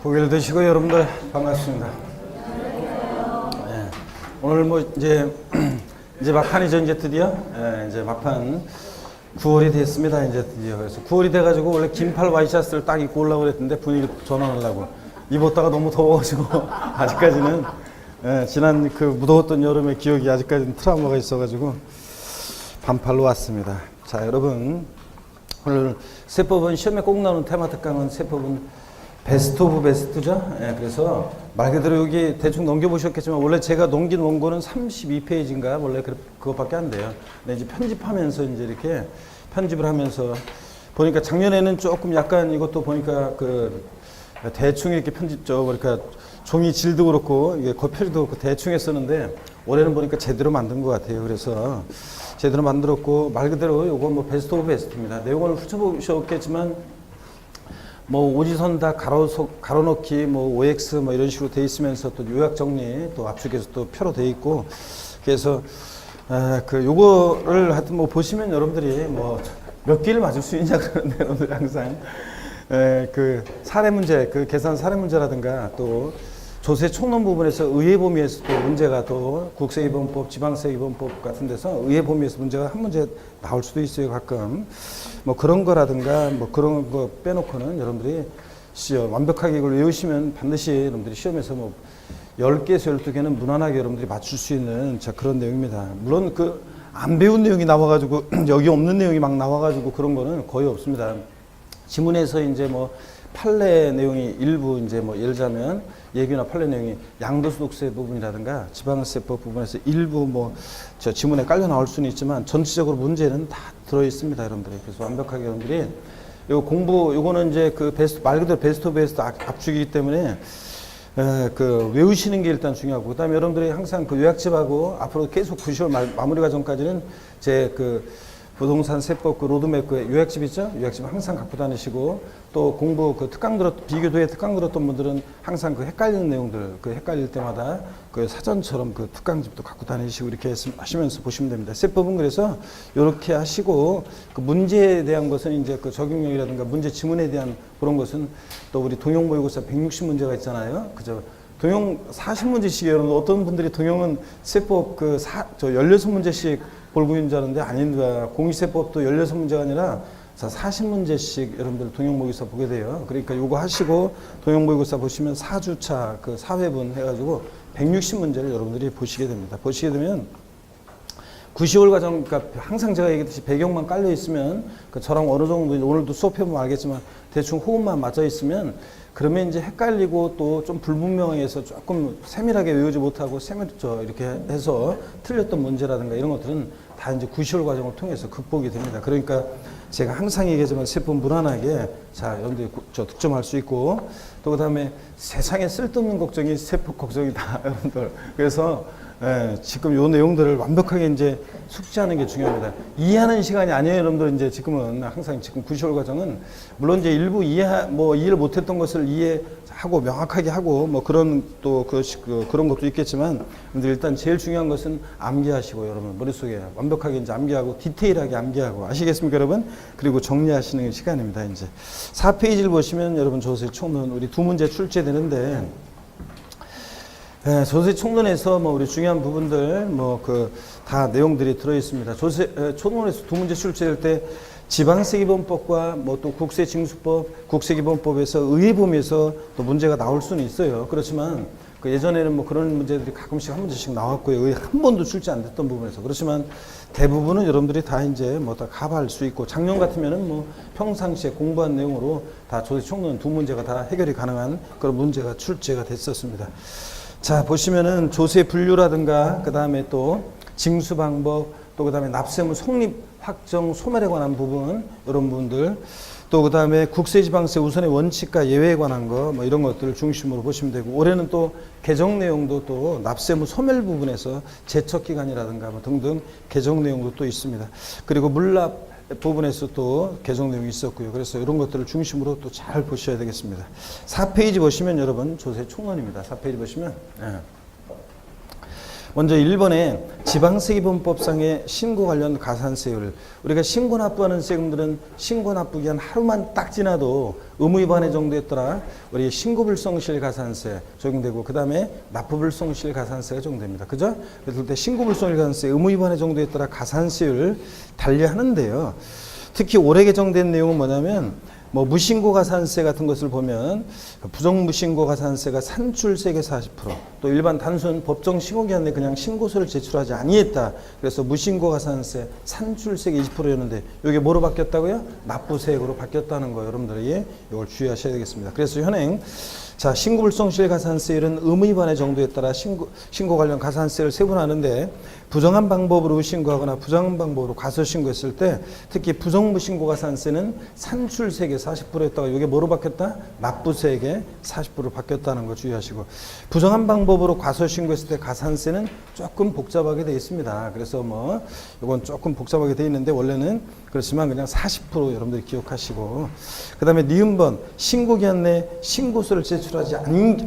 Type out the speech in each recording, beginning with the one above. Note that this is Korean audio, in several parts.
고개를 드시고 여러분들 반갑습니다. 네, 오늘 뭐 이제 막판이죠. 이제 드디어 이제 막판 9월이 됐습니다. 이제 드디어. 그래서 9월이 돼가지고 원래 긴팔 와이셔츠를 딱 입고 올라고 그랬는데 분위기 전환하려고 입었다가 너무 더워가지고 아직까지는 지난 그 무더웠던 여름의 기억이 아직까지는 트라우마가 있어가지고 반팔로 왔습니다. 자, 여러분 오늘 세법은 시험에 꼭 나오는 테마 특강은 세법은 베스트 오브 베스트죠. 그래서 말 그대로 여기 대충 넘겨보셨겠지만 원래 제가 넘긴 원고는 32페이지인가 원래 그것밖에 안 돼요. 근데 이제 편집하면서 이제 이렇게 편집을 하면서 보니까 작년에는 조금 약간 이것도 보니까 그 대충 이렇게 편집죠. 그러니까 종이 질도 그렇고 이게 거표도 그렇고 대충 했었는데 올해는 보니까 제대로 만든 것 같아요. 그래서 제대로 만들었고 말 그대로 요거 뭐 베스트 오브 베스트입니다. 내용을 훑어보셨겠지만 뭐 오지선 다 가로넣기 뭐 OX 뭐 이런 식으로 돼 있으면서 또 요약 정리 또 앞쪽에서 또 표로 돼 있고 그래서 그 요거를 하여튼 뭐 보시면 여러분들이 뭐 몇 개를 맞을 수 있냐 그러는데 여러분들이 항상 그 사례 문제 그 계산 사례 문제라든가 또 조세 총론 부분에서 의회 범위에서 또 문제가 또 국세기본법, 지방세기본법 같은 데서 의회 범위에서 문제가 한 문제 나올 수도 있어요. 가끔 뭐 그런 거라든가 뭐 그런 거 빼놓고는 여러분들이 완벽하게 이걸 외우시면 반드시 여러분들이 시험에서 뭐 10개에서 12개는 무난하게 여러분들이 맞출 수 있는 자 그런 내용입니다. 물론 그 안 배운 내용이 나와가지고 여기 없는 내용이 막 나와가지고 그런 거는 거의 없습니다. 지문에서 이제 뭐 판례 내용이 일부 이제 뭐 예를 들자면 예규나 판례 내용이 양도소득세 부분이라든가 지방세법 부분에서 일부 뭐 저 지문에 깔려 나올 수는 있지만 전체적으로 문제는 다 들어 있습니다, 여러분들이. 그래서 완벽하게 여러분들이 요 공부 요거는 이제 그 베스트 말 그대로 베스트 오브 베스트 압축이기 때문에 그 외우시는 게 일단 중요하고 그다음에 여러분들이 항상 그 요약집하고 앞으로 계속 9시월 마무리 과정까지는 제 그 부동산 세법 그 로드맵 그 요약집 있죠? 요약집 항상 갖고 다니시고 또 공부 그 비교도에 특강 들었던 분들은 항상 그 헷갈리는 내용들 그 헷갈릴 때마다 그 사전처럼 그 특강집도 갖고 다니시고 이렇게 하시면서 보시면 됩니다. 세법은 그래서 이렇게 하시고 그 문제에 대한 것은 이제 그 적용력이라든가 문제 지문에 대한 그런 것은 또 우리 동형 모의고사 160문제가 있잖아요. 그죠? 동형 40문제씩 여러분 어떤 분들이 동형은 세법 그 16문제씩 볼고 있는 줄 알았는데 아닙니다. 공시세법도 16문제가 아니라 40문제씩 여러분들 동형모의고사 보게 돼요. 그러니까 요거 하시고 동형모의고사 보시면 4주차 그 4회분 해가지고 160문제를 여러분들이 보시게 됩니다. 보시게 되면 9시월 과정, 그러니까 항상 제가 얘기했듯이 배경만 깔려 있으면 그 저랑 어느 정도 오늘도 수업해보면 알겠지만 대충 호흡만 맞아 있으면 그러면 이제 헷갈리고 또 좀 불분명해서 조금 세밀하게 외우지 못하고 이렇게 해서 틀렸던 문제라든가 이런 것들은 다 이제 9시월 과정을 통해서 극복이 됩니다. 그러니까 제가 항상 얘기하지만 세법 무난하게 자, 여러분들이 득점할 수 있고 또 그 다음에 세상에 쓸데없는 걱정이 세법 걱정이다, 여러분들. 그래서 지금 요 내용들을 완벽하게 이제 숙지하는 게 중요합니다. 이해하는 시간이 아니에요, 여러분들. 이제 지금은 항상 지금 9시월 과정은 물론 이제 일부 이해를 못했던 것을 이해하고 명확하게 하고 뭐 그런 또 그런 것도 있겠지만 근데 일단 제일 중요한 것은 암기하시고 여러분 머릿속에 완벽하게 이제 암기하고 디테일하게 암기하고 아시겠습니까, 여러분? 그리고 정리하시는 시간입니다. 이제 4페이지를 보시면 여러분 조세 총론 우리 두 문제 출제되는데. 조세 총론에서 뭐 우리 중요한 부분들 뭐 그 다 내용들이 들어 있습니다. 조세 총론에서 두 문제 출제될 때 지방세기본법과 뭐 또 국세징수법, 국세기본법에서 의회 범위에서 또 문제가 나올 수는 있어요. 그렇지만 그 예전에는 뭐 그런 문제들이 가끔씩 한 문제씩 나왔고요. 의회 한 번도 출제 안 됐던 부분에서 그렇지만 대부분은 여러분들이 다 이제 뭐 다 가봐할 수 있고 작년 같으면은 뭐 평상시에 공부한 내용으로 다 조세 총론 두 문제가 다 해결이 가능한 그런 문제가 출제가 됐었습니다. 자, 보시면은 조세 분류라든가, 그 다음에 또 징수 방법, 또 그 다음에 납세무 성립 확정 소멸에 관한 부분, 이런 부분들, 또 그 다음에 국세지방세 우선의 원칙과 예외에 관한 거, 뭐 이런 것들을 중심으로 보시면 되고, 올해는 또 개정 내용도 또 납세무 소멸 부분에서 제척기간이라든가 뭐 등등 개정 내용도 또 있습니다. 그리고 물납 부분에서 또 개정 내용이 있었고요. 그래서 이런 것들을 중심으로 또 잘 보셔야 되겠습니다. 4페이지 보시면 여러분 조세 총론입니다. 4페이지 보시면 먼저 1번에 지방세기본법상의 신고 관련 가산세율. 우리가 신고 납부하는 세금들은 신고 납부 기한 하루만 딱 지나도 의무위반의 정도에 따라 우리 신고불성실 가산세 적용되고, 그 다음에 납부불성실 가산세가 적용됩니다. 그죠? 그럴 때 신고불성실 가산세 의무위반의 정도에 따라 가산세율 달리하는데요. 특히 올해 개정된 내용은 뭐냐면, 뭐 무신고 가산세 같은 것을 보면 부정무신고 가산세가 산출세계 40%, 또 일반 단순 법정 신고기한 내 그냥 신고서를 제출하지 아니했다. 그래서 무신고 가산세 산출세계 20%였는데 이게 뭐로 바뀌었다고요? 납부세액으로 바뀌었다는 거, 여러분들이 이걸 주의하셔야 되겠습니다. 그래서 현행 자, 신고불성실 가산세율은 의무위반의 정도에 따라 신고 관련 가산세를 세분하는데, 부정한 방법으로 신고하거나 부정한 방법으로 과소신고했을 때 특히 부정무신고 가산세는 산출세액의 40%였다가 이게 뭐로 바뀌었다? 납부세액의 40%로 바뀌었다는 거 주의하시고, 부정한 방법으로 과소신고했을 때 가산세는 조금 복잡하게 되어 있습니다. 그래서 뭐 이건 조금 복잡하게 되어 있는데 원래는 그렇지만 그냥 40% 여러분들이 기억하시고, 그 다음에 니은번 신고기한 내 신고서를 제출하지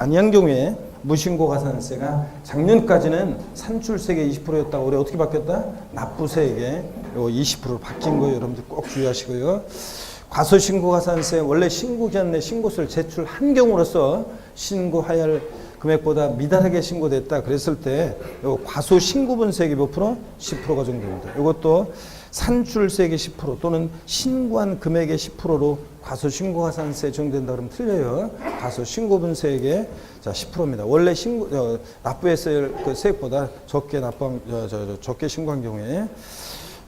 아니한 경우에 무신고 가산세가 작년까지는 산출세계 20%였다가 올해 어떻게 바뀌었다? 납부세액에 20%로 바뀐 거예요. 여러분들 꼭 주의하시고요. 과소신고 가산세, 원래 신고기한 내 신고서를 제출한 경우로서 신고해야 할 금액보다 미달하게 신고됐다 그랬을 때 과소신고분세액이 몇 프로? 10%가 적용됩니다. 이것도 산출세액의 10% 또는 신고한 금액의 10%로 과소신고가산세 적용된다 그러면 틀려요. 과소신고분세액의 10%입니다. 원래 납부했을 그 세액보다 적게 적게 신고한 경우에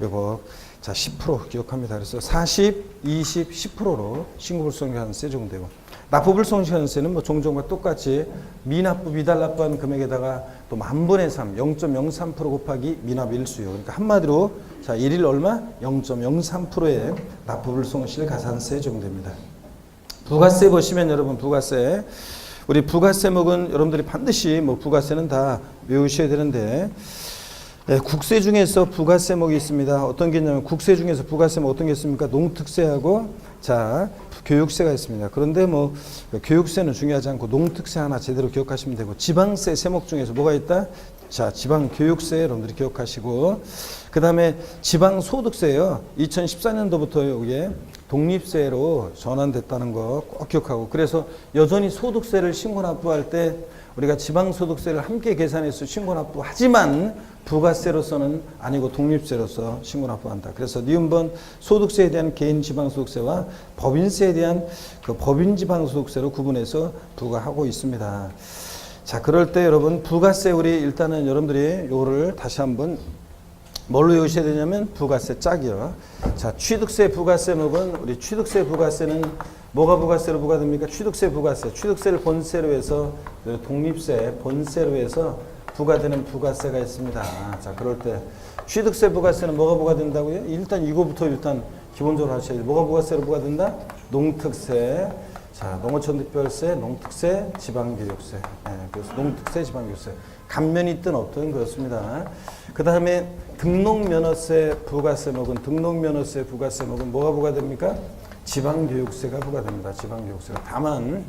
이거 10% 기억합니다. 그래서 40, 20, 10%로 신고불성가산세 적용되고, 납부불성가산세는 뭐 종종과 똑같이 미납부, 미달납부한 금액에다가 또 10,000분의 3, 0.03% 곱하기 미납 일수요. 그러니까 한마디로 자, 1일 얼마? 0.03%의 납부불성실 가산세에 적용됩니다. 부가세 보시면 여러분, 부가세. 우리 부가세목은 여러분들이 반드시 뭐 부가세는 다 외우셔야 되는데, 네, 국세 중에서 부가세목이 있습니다. 어떤 게 있냐면, 국세 중에서 부가세목 어떤 게 있습니까? 농특세하고 자, 교육세가 있습니다. 그런데 뭐 교육세는 중요하지 않고 농특세 하나 제대로 기억하시면 되고, 지방세 세목 중에서 뭐가 있다? 자, 지방교육세 여러분들이 기억하시고, 그 다음에 지방소득세요. 2014년도부터 이게 독립세로 전환됐다는 거 꼭 기억하고, 그래서 여전히 소득세를 신고납부할 때 우리가 지방소득세를 함께 계산해서 신고납부하지만 부가세로서는 아니고 독립세로서 신고납부한다. 그래서 니은번 소득세에 대한 개인 지방소득세와 법인세에 대한 그 법인 지방소득세로 구분해서 부과하고 있습니다. 자, 그럴 때 여러분 부가세, 우리 일단은 여러분들이 요거를 다시 한번 뭘로 외우셔야 되냐면 부가세 짝이요. 자, 취득세 부가세목은 우리 취득세 부가세는 뭐가 부가세로 부과됩니까? 취득세 부가세. 취득세를 본세로 해서 독립세 본세로 해서 부과되는 부가세가 있습니다. 자, 그럴 때 취득세 부가세는 뭐가 부과된다고요? 일단 이거부터 일단 기본적으로 하셔야 돼요. 뭐가 부가세로 부과된다? 농특세. 자, 농어촌특별세, 농특세, 지방교육세. 네, 그래서 농특세, 지방교육세. 감면이 있든 없든 그렇습니다. 그 다음에 등록면허세 부가세목은 등록면허세 부가세목은 뭐가 부과됩니까? 지방교육세가 부과됩니다. 지방교육세가. 다만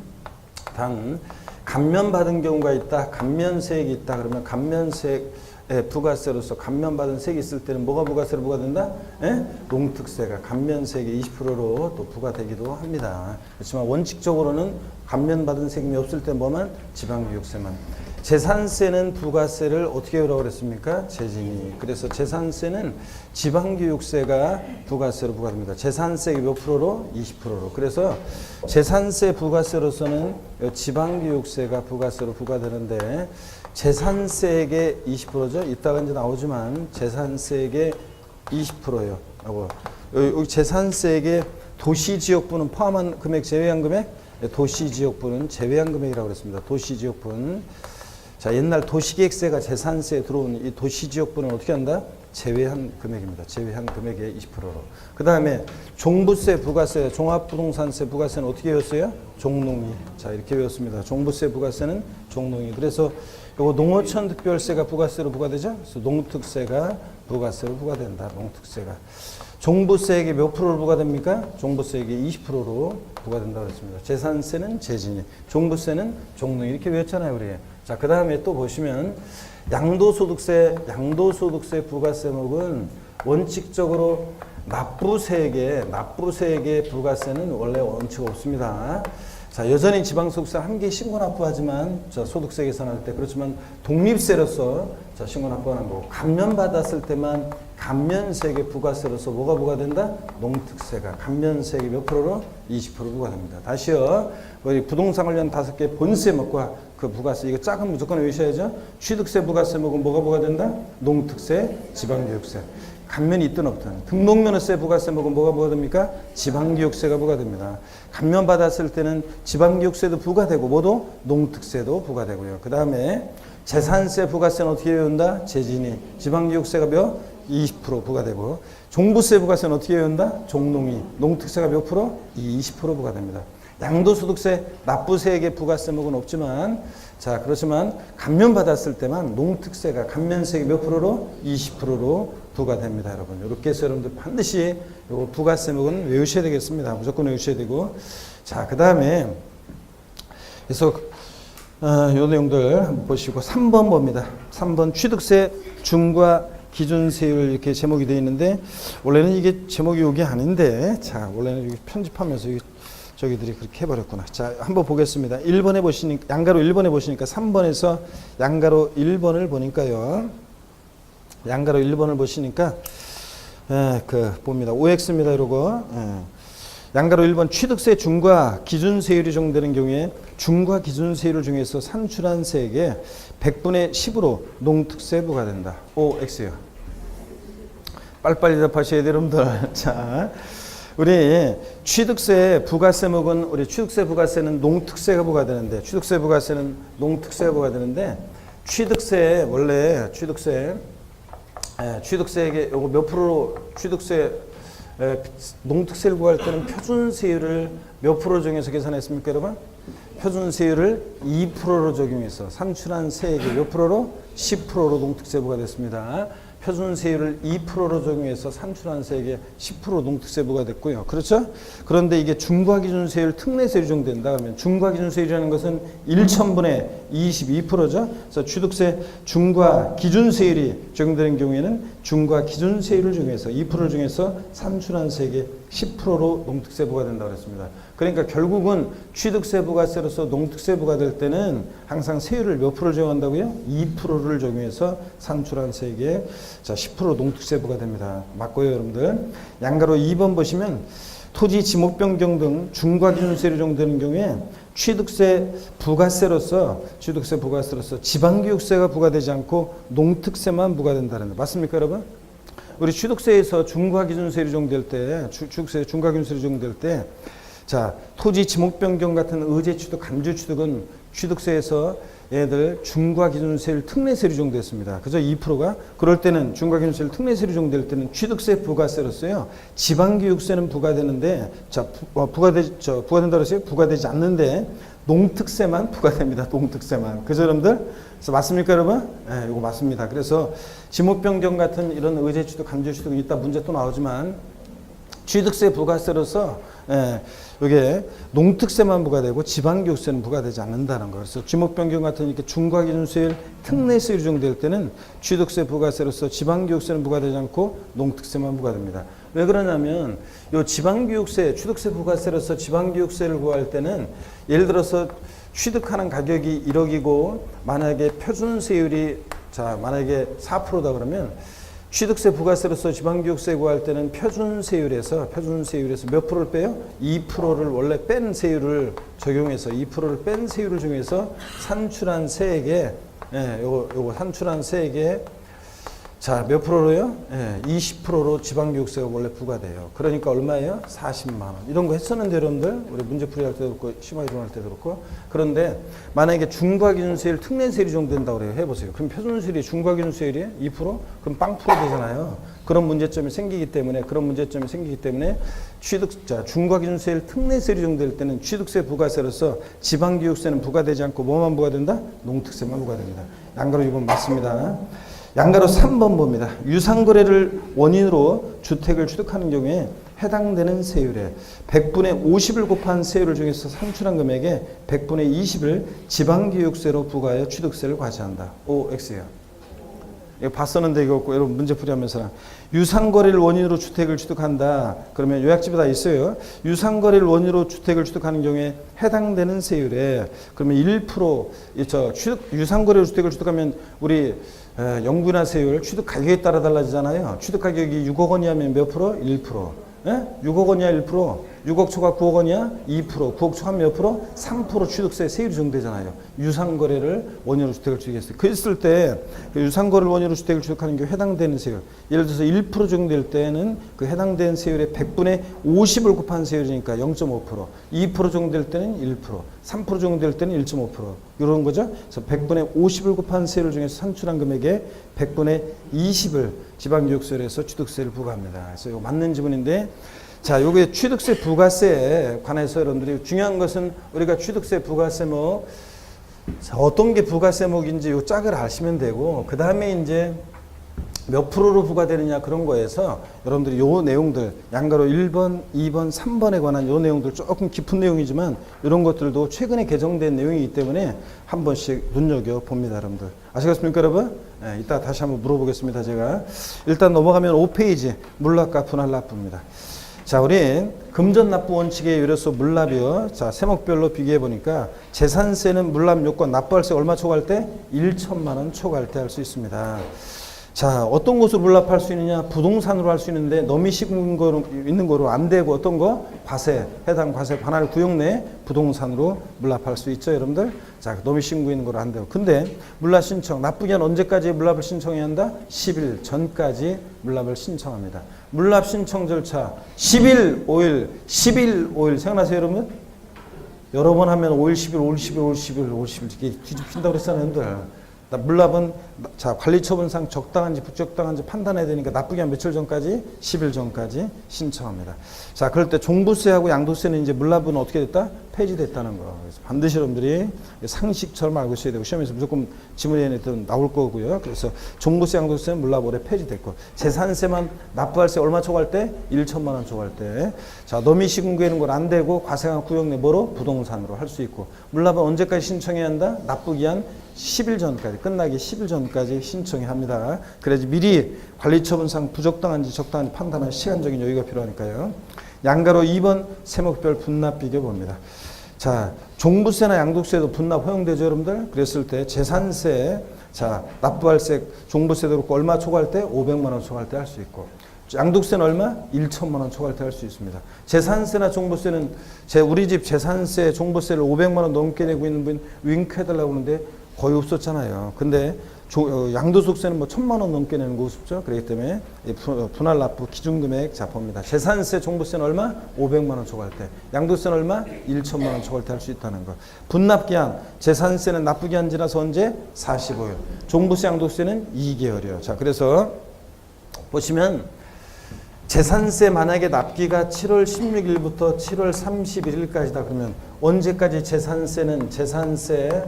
단 감면받은 경우가 있다. 감면세액이 있다. 그러면 감면세액 부가세로서 감면받은 세액이 있을 때는 뭐가 부가세로 부과된다? 농특세가 감면세액의 20%로 또 부과되기도 합니다. 그렇지만 원칙적으로는 감면받은 세금이 없을 때 뭐만? 지방교육세만. 재산세는 부가세를 어떻게 하라고 그랬습니까? 재진이. 그래서 재산세는 지방교육세가 부가세로 부과됩니다. 재산세액이 몇 프로로? 20%로. 그래서 재산세 부가세로서는 지방교육세가 부가세로 부과되는데, 재산세액의 20%죠. 이따가 이제 나오지만 재산세액의 20%예요. 여기 재산세액의 도시지역부는 포함한 금액, 제외한 금액? 도시지역부는 제외한 금액이라고 그랬습니다. 도시지역부는. 자, 옛날 도시계획세가 재산세에 들어온 이 도시지역부는 어떻게 한다? 제외한 금액입니다. 제외한 금액의 20%로. 그 다음에 종부세, 부가세, 종합부동산세, 부가세는 어떻게 외웠어요? 종농이. 자, 이렇게 외웠습니다. 종부세, 부가세는 종농이. 그래서 요거 농어촌 특별세가 부가세로 부과되죠? 그래서 농특세가 부가세로 부과된다. 농특세가. 종부세액이 몇 프로로 부과됩니까? 종부세액이 20%로 부과된다고 했습니다. 재산세는 재진이, 종부세는 종농이. 이렇게 외웠잖아요, 우리. 자, 그 다음에 또 보시면 양도소득세 부가세목은 원칙적으로 납부세액의 부가세는 원래 원칙 없습니다. 자, 여전히 지방소득세 함께 신고납부하지만 소득세 계산할 때 그렇지만 독립세로서 신고납부하는 거고 감면받았을 때만 감면세액의 부가세로서 뭐가 부과된다? 농특세가 감면세액이 몇 프로로? 20% 부과됩니다. 다시요. 우리 부동산 관련 5개 본세목과 그 부가세 이거 짝은 무조건 외우셔야죠. 취득세 부가세목은 뭐가 부과된다? 농특세, 지방교육세. 감면이 있든 없든. 등록면허세 부가세목은 뭐가 부과됩니까? 지방교육세가 부과됩니다. 감면받았을 때는 지방교육세도 부과되고 모두 농특세도 부과되고요. 그 다음에 재산세 부가세는 어떻게 외운다? 재진이. 지방교육세가 몇? 20% 부과되고 종부세 부가세는 어떻게 외운다? 종농이. 농특세가 몇 프로? 20% 부과됩니다. 양도소득세 납부세액의 부가세목은 없지만 자 그렇지만 감면받았을 때만 농특세가 감면세액이 몇 프로로? 20%로 부과됩니다. 여러분 이렇게 해서 여러분들 반드시 요 부가세목은 외우셔야 되겠습니다. 무조건 외우셔야 되고 자 그 다음에 그래서 요 내용들 한번 보시고 3번 봅니다. 3번 취득세 중과 기준세율 이렇게 제목이 되어 있는데 원래는 이게 제목이 여기 아닌데 자 원래는 여기 편집하면서 저기들이 그렇게 해버렸구나. 자, 한번 보겠습니다. 1번에 보시니까, 양가로 1번에 보시니까 3번에서 양가로 1번을 보니까요. 양가로 1번을 보시니까, 봅니다. OX입니다. 이러고. 양가로 1번 취득세 중과 기준세율이 적용되는 경우에 중과 기준세율 중에서 산출한 세액의 100분의 10으로 농특세 부과된다. OX요. 빨리빨리 답하셔야 돼요, 여러분들. 자. 우리 취득세 부가세목은 우리 취득세 부가세는 농특세가 부과되는데 취득세 부가세는 농특세가 부과되는데 취득세 원래 취득세에게 요거 몇 프로로 취득세 농특세를 구할 때는 표준세율을 몇 프로 적용해서 계산했습니까 여러분? 표준세율을 2%로 적용해서 산출한 세액의 몇 프로로? 10%로 농특세 부과됐습니다. 표준세율을 2%로 적용해서 산출한 세액의 10% 농특세 부과됐고요. 그렇죠? 그런데 이게 중과기준세율 특례세율이 적용된다 그러면 중과기준세율이라는 것은 1,000분의 22%죠. 그래서 취득세 중과기준세율이 적용되는 경우에는 중과기준세율을 적용해서 2%를 적용해서 산출한 세액의 10%로 농특세 부과된다고 그랬습니다. 그러니까 결국은 취득세 부가세로서 농특세 부과될 때는 항상 세율을 몇 프로를 적용한다고요? 2%를 적용해서 산출한 세액의 10% 농특세 부과됩니다. 맞고요, 여러분들. 양가로 2번 보시면 토지 지목 변경 등 중과기준세율이 적용되는 경우에 취득세 부가세로서 지방교육세가 부과되지 않고 농특세만 부과된다는 거 맞습니까, 여러분? 우리 취득세에서 중과기준세율이 적용될 때, 취득세 중과기준세율이 적용될 때, 자 토지 지목 변경 같은 의제 취득, 간주 취득은 취득세에서 얘들 중과기준세율 특례세율이 적용됐습니다. 그죠? 2%가 그럴 때는 중과기준세율 특례세율이 적용될 때는 취득세 부가세로서요. 지방교육세는 부과되는데 자 부과된다 그랬어요? 부과되지 않는데 농특세만 부과됩니다. 농특세만. 그죠, 여러분들? 그래서 맞습니까, 여러분? 네, 이거 맞습니다. 그래서 지목 변경 같은 이런 의제 취득, 간주 취득은 이따 문제 또 나오지만 취득세 부가세로서 이게 농특세만 부과되고 지방교육세는 부과되지 않는다는 거. 그래서 지목 변경 같은 이렇게 중과기준세율 특례세율이 적용될 때는 취득세 부가세로서 지방교육세는 부과되지 않고 농특세만 부과됩니다. 왜 그러냐면 요 지방교육세, 취득세 부가세로서 지방교육세를 구할 때는 예를 들어서 취득하는 가격이 1억이고 만약에 표준세율이 만약에 4%다 그러면 취득세 부가세로서 지방교육세 구할 때는 표준세율에서 몇 프로를 빼요? 2%를 원래 뺀 세율을 적용해서 2%를 뺀 세율을 적용해서 산출한 세액에 요거 산출한 세액에 몇 프로로요? 20%로 지방교육세가 원래 부과돼요. 그러니까 얼마예요? 40만 원. 이런 거 했었는데 여러분들 우리 문제풀이 할 때도 그렇고 심화 이론할 때도 그렇고 그런데 만약에 중과기준세율 특례세율이 적용된다고 그래요. 해보세요. 그럼 표준세율이 중과기준세율이 2%? 그럼 빵 프로 되잖아요. 그런 문제점이 생기기 때문에 중과기준세율 특례세율이 적용될 때는 취득세 부가세로서 지방교육세는 부과되지 않고 뭐만 부과된다? 농특세만 부과됩니다. 양가로 2번 맞습니다. 양가로 3번 봅니다. 유상거래를 원인으로 주택을 취득하는 경우에 해당되는 세율에 100분의 50을 곱한 세율을 중에서 산출한 금액에 100분의 20을 지방교육세로 부과하여 취득세를 과세한다. OX예요. 이거 봤었는데 이거 여러분 문제 풀이하면서 유상거래를 원인으로 주택을 취득한다. 그러면 요약집에 다 있어요. 유상거래를 원인으로 주택을 취득하는 경우에 해당되는 세율에 그러면 1% 유상거래로 주택을 취득하면 우리 영부나 세율 취득 가격에 따라 달라지잖아요. 취득 가격이 6억 원이면 몇 프로? 1%. 예? 6억 원이야 1%, 6억 초과 9억 원이야 2%, 9억 초과 몇 프로? 3% 취득세 세율이 적용되잖아요. 유상거래를 원인으로 주택을 취득했어요. 그랬을 때 그 유상거래를 원인으로 주택을 취득하는 경우 해당되는 세율, 예를 들어서 1% 적용될 때는 그 해당되는 세율의 100분의 50을 곱한 세율이니까 0.5%, 2% 적용될 때는 1%, 3% 적용될 때는 1.5% 이런 거죠. 그래서 100분의 50을 곱한 세율 중에서 산출한 금액에 100분의 20을 지방교육세에서 취득세를 부과합니다. 그래서 이거 맞는 지문인데, 자, 요게 취득세 부가세에 관해서 여러분들이 중요한 것은 우리가 취득세 부가세목, 자, 어떤 게 부가세목인지 요 짝을 아시면 되고, 그 다음에 이제 몇 프로로 부과되느냐 그런 거에서 여러분들이 요 내용들 양가로 1번, 2번, 3번에 관한 요 내용들 조금 깊은 내용이지만 이런 것들도 최근에 개정된 내용이기 때문에 한 번씩 눈여겨봅니다. 여러분들 아시겠습니까 여러분? 네, 이따 다시 한번 물어보겠습니다. 제가 일단 넘어가면 5페이지 물납과 분할납부입니다. 자, 우리 금전납부 원칙에 의뢰서 물납이요. 자, 세목별로 비교해 보니까 재산세는 물납 요건 납부할세 얼마 초과할 때? 1천만 원 초과할 때 할 수 있습니다. 자, 어떤 곳으로 물납할 수 있느냐? 부동산으로 할 수 있는데 너미시군 거로 있는 거로 안 되고 어떤 거? 과세, 해당 과세 관할 구역 내 부동산으로 물납할 수 있죠, 여러분들. 자, 너미시군 있는 거로 안 되고. 근데 물납 신청, 납부기한 언제까지 물납을 신청해야 한다? 10일 전까지 물납을 신청합니다. 물납 신청 절차 10일, 5일, 10일, 5일 생각나세요, 여러분? 여러 번 하면 5일, 10일, 5일, 10일, 5일, 10일, 5일, 10일 이렇게 뒤집힌다고 그랬잖아요, 여러분들. 물납은 자, 관리처분상 적당한지 부적당한지 판단해야 되니까 납부기한 며칠 전까지? 10일 전까지 신청합니다. 자, 그럴 때 종부세하고 양도세는 이제 물납은 어떻게 됐다? 폐지됐다는 거. 그래서 반드시 여러분들이 상식처럼 알고 있어야 되고 시험에서 무조건 지문에 나올 거고요. 그래서 종부세, 양도세는 물납 올해 폐지됐고 재산세만 납부할세 얼마 초과할 때? 1천만 원 초과할 때. 자, 너미시군구에는 건 안 되고 과세관 구역 내 뭐로? 부동산으로 할 수 있고 물납은 언제까지 신청해야 한다? 납부기한 10일 전까지 끝나기 10일 전까지 신청해야 합니다. 그래야지 미리 관리처분상 부적당한지 적당한지 판단할 시간적인 여유가 필요하니까요. 양가로 2번 세목별 분납 비교 봅니다. 자, 종부세나 양도세도 분납 허용되죠, 여러분들? 그랬을 때 재산세, 자, 납부할세, 종부세도 그렇고 얼마 초과할 때? 500만 원 초과할 때 할 수 있고 양도세는 얼마? 1천만 원 초과할 때 할 수 있습니다. 재산세나 종부세는 우리 집 재산세, 종부세를 500만 원 넘게 내고 있는 분 윙크해달라고 하는데 거의 없었잖아요. 근데 양도소득세는 뭐 1,000만 원 넘게 내는 거 없죠. 그렇기 때문에 분할납부 기준금액 자 봅니다. 재산세, 종부세는 얼마? 500만 원 초과할 때. 양도세는 얼마? 1천만 원 초과할 때 할 수 있다는 거. 분납기한, 재산세는 납부기한 지나서 언제? 45일. 종부세, 양도세는 2개월이에요. 자, 그래서 보시면 재산세 만약에 납기가 7월 16일부터 7월 31일까지다 그러면 언제까지 재산세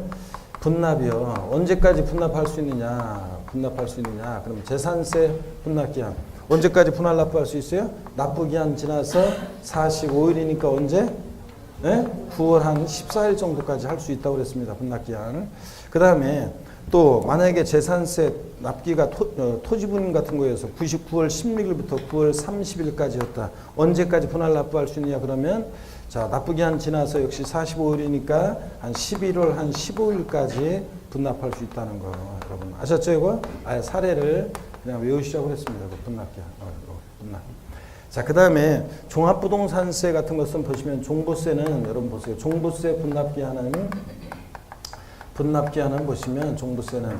분납이요. 언제까지 분납할 수 있느냐? 그러면 재산세 분납기한 언제까지 분할 납부할 수 있어요? 납부기한 지나서 45일이니까 언제? 네? 9월 한 14일 정도까지 할 수 있다고 그랬습니다. 분납기한. 그 다음에 또 만약에 재산세 납기가 토지분 같은 거에서 9월 16일부터 9월 30일까지였다. 언제까지 분할 납부할 수 있느냐? 그러면 자, 납부기한 지나서 역시 45일이니까 한 11월 한 15일까지 분납할 수 있다는 거 여러분 아셨죠? 이거? 아예 사례를 그냥 외우시라고 했습니다. 분납기한. 분납. 자, 그 다음에 종합부동산세 같은 것은 보시면 종부세는 여러분 보세요. 종부세 분납기한은 보시면 종부세는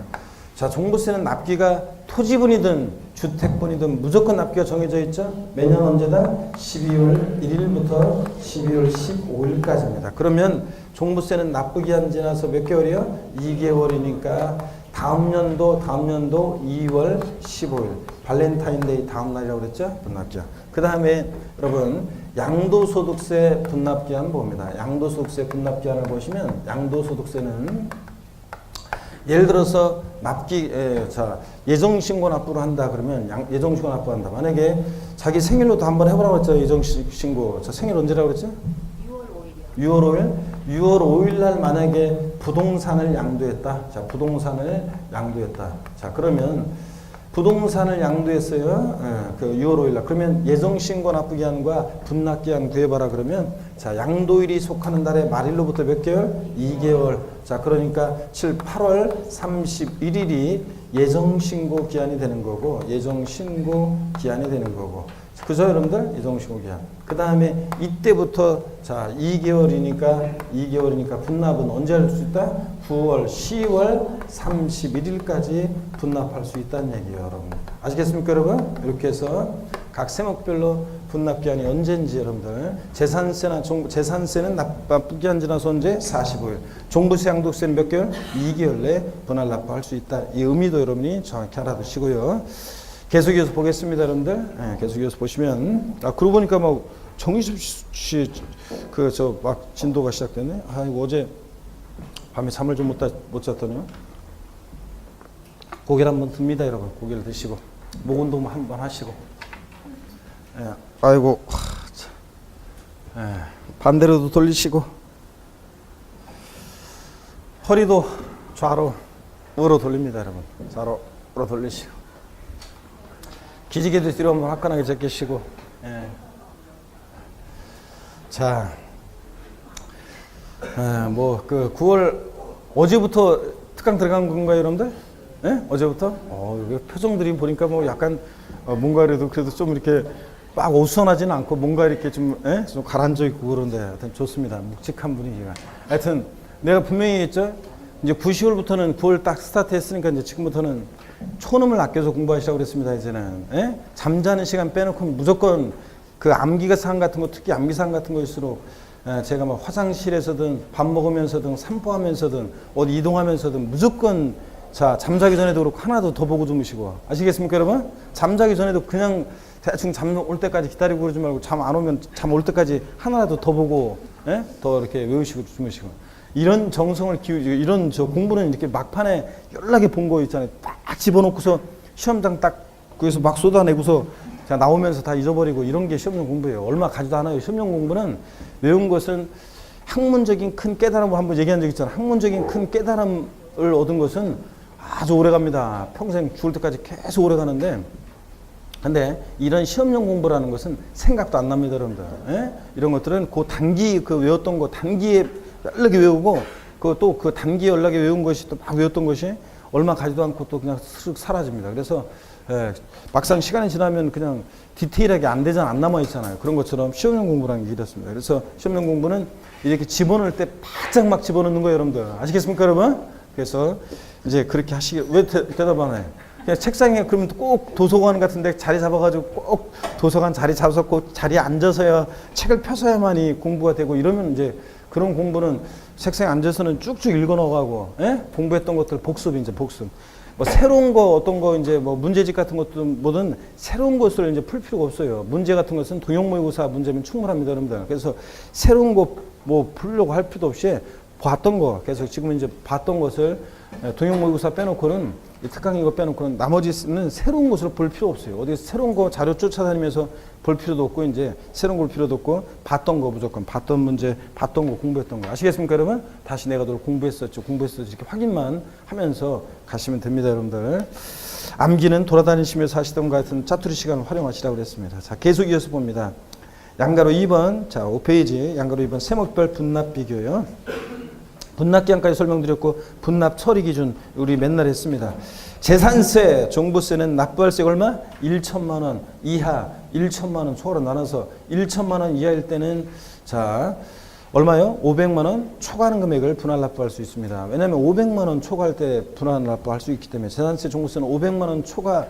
자, 종부세는 납기가 토지분이든 주택분이든 무조건 납기가 정해져 있죠. 매년 언제다? 12월 1일부터 12월 15일까지입니다. 그러면 종부세는 납부기한 지나서 몇 개월이요? 2개월이니까 다음 연도 2월 15일 발렌타인데이 다음 날이라고 그랬죠? 분납기한. 그 다음에 여러분 양도소득세 분납기한 봅니다. 양도소득세 분납기한을 보시면 양도소득세는 예를 들어서 납기, 자, 예정신고 납부를 한다 그러면 예정신고 납부한다. 만약에 자기 생일로도 한번 해보라고 했죠. 예정신고. 자, 생일 언제라고 그랬죠? 6월 5일. 6월 5일 날 만약에 부동산을 양도했다. 자, 부동산을 양도했다. 자, 그러면 부동산을 양도했어요. 그 6월 5일 날. 그러면 예정신고 납부기한과 분납기한 구해봐라 그러면 자, 양도일이 속하는 달의 말일로부터 몇 개월? 2개월. 자, 그러니까 8월 31일이 예정신고 기한이 되는 거고, 예정신고 기한이 되는 거고. 그죠, 여러분들? 예정신고 기한. 그 다음에 이때부터 자, 2개월이니까 분납은 언제 할 수 있다? 9월, 10월 31일까지 분납할 수 있다는 얘기예요, 여러분. 아시겠습니까, 여러분? 이렇게 해서 각 세목별로 분납 기한이 언제인지 여러분들 재산세는 납부 기한 지나서 언제? 45일. 종부세 양도세는 몇 개월? 2개월 내에 분할 납부할 수 있다. 이 의미도 여러분이 정확히 알아두시고요. 계속 이어서 보겠습니다, 여러분들. 네, 계속 이어서 보시면 그러고 보니까 막 정희섭 씨 막 진도가 시작됐네. 아이고 어제 밤에 잠을 좀 못 잤더니요. 고개를 한번 듭니다, 여러분. 고개를 드시고 목 운동 한번 하시고. 예, 아이고 반대로도 돌리시고 허리도 좌로 우로 돌립니다, 여러분. 좌로 우로 돌리시고 기지개도 뒤로 한번 화끈하게 제끼시고. 예. 자, 뭐 그 9월 어제부터 특강 들어간 건가요, 여러분들? 예? 어제부터? 표정들이 보니까 뭐 약간 뭔가 그래도 좀 이렇게 막 어수선하지는 않고 뭔가 이렇게 좀 가라앉아 있고 그런데 하여튼 좋습니다. 묵직한 분위기가. 하여튼 내가 분명히 했죠. 이제 9월부터는 9월 딱 스타트 했으니까 이제 지금부터는 초놈을 아껴서 공부하시라고 그랬습니다. 이제는. 예? 잠자는 시간 빼놓고 무조건 그 암기사항 같은 거, 특히 암기사항 같은 거일수록 제가 뭐 화장실에서든 밥 먹으면서든 산보하면서든 어디 이동하면서든 무조건 자, 잠자기 전에도 그렇고 하나도 더 보고 주무시고. 아시겠습니까, 여러분? 잠자기 전에도 그냥 대충 잠 올 때까지 기다리고 그러지 말고 잠 안 오면 잠 올 때까지 하나라도 더 보고, 더 이렇게 외우시고 주무시고. 이런 정성을 기울이고, 이런 공부는 이렇게 막판에 연락에 본 거 있잖아요. 딱 집어넣고서 시험장 딱 거기서 막 쏟아내고서 자, 나오면서 다 잊어버리고 이런 게 시험용 공부예요. 얼마 가지도 않아요. 시험용 공부는 외운 것은 학문적인 큰 깨달음을 한번 얘기한 적 있잖아요. 학문적인 큰 깨달음을 얻은 것은 아주 오래 갑니다. 평생 죽을 때까지 계속 오래 가는데, 근데 이런 시험용 공부라는 것은 생각도 안 납니다, 여러분들. 이런 것들은 그 단기 외웠던 거 단기에 연락에 외우고 또 그 단기 연락에 외운 것이 또 막 외웠던 것이 얼마 가지도 않고 또 그냥 쓱 사라집니다. 그래서 막상 시간이 지나면 그냥 디테일하게 안 남아 있잖아요. 그런 것처럼 시험용 공부라는 게 이렇습니다. 그래서 시험용 공부는 이렇게 집어넣을 때 바짝 막 집어넣는 거예요, 여러분들. 아시겠습니까, 여러분? 그래서 이제 그렇게 왜 대답 안 해요? 그냥 책상에 그러면 꼭 도서관 같은데 자리 잡아가지고 꼭 도서관 자리 잡았고 자리에 앉아서야 책을 펴서야만이 공부가 되고 이러면 이제 그런 공부는 책상에 앉아서는 쭉쭉 읽어 나가고 공부했던 것들 복습. 뭐 새로운 거 어떤 거 이제 뭐 문제집 같은 것도 뭐든 새로운 것을 이제 풀 필요가 없어요. 문제 같은 것은 동형 모의고사 문제면 충분합니다, 여러분들. 그래서 새로운 거 뭐 풀려고 할 필요도 없이 봤던 거 계속 지금 이제 봤던 것을 동형 모의고사 빼놓고는 특강 이거 빼놓고는 나머지는 새로운 것으로 볼 필요 없어요. 어디서 새로운 거 자료 쫓아다니면서 볼 필요도 없고 이제 새로운 걸 필요도 없고 봤던 거 무조건 봤던 문제 봤던 거 공부했던 거 아시겠습니까, 여러분? 다시 내가 널 공부했었죠 이렇게 확인만 하면서 가시면 됩니다, 여러분들. 암기는 돌아다니시면서 하시던 것 같은 짜투리 시간을 활용하시라고 그랬습니다. 자, 계속 이어서 봅니다. 양가로 2번, 자, 5페이지 양가로 2번 세목별 분납 비교요. 분납 기한까지 설명드렸고 분납 처리 기준 우리 맨날 했습니다. 재산세, 종부세는 납부할세가 얼마? 1천만 원 이하, 1천만 원 초과로 나눠서 1천만 원 이하일 때는 자 얼마요? 500만 원 초과하는 금액을 분할 납부할 수 있습니다. 왜냐하면 500만 원 초과할 때 분할 납부할 수 있기 때문에 재산세, 종부세는 500만 원 초과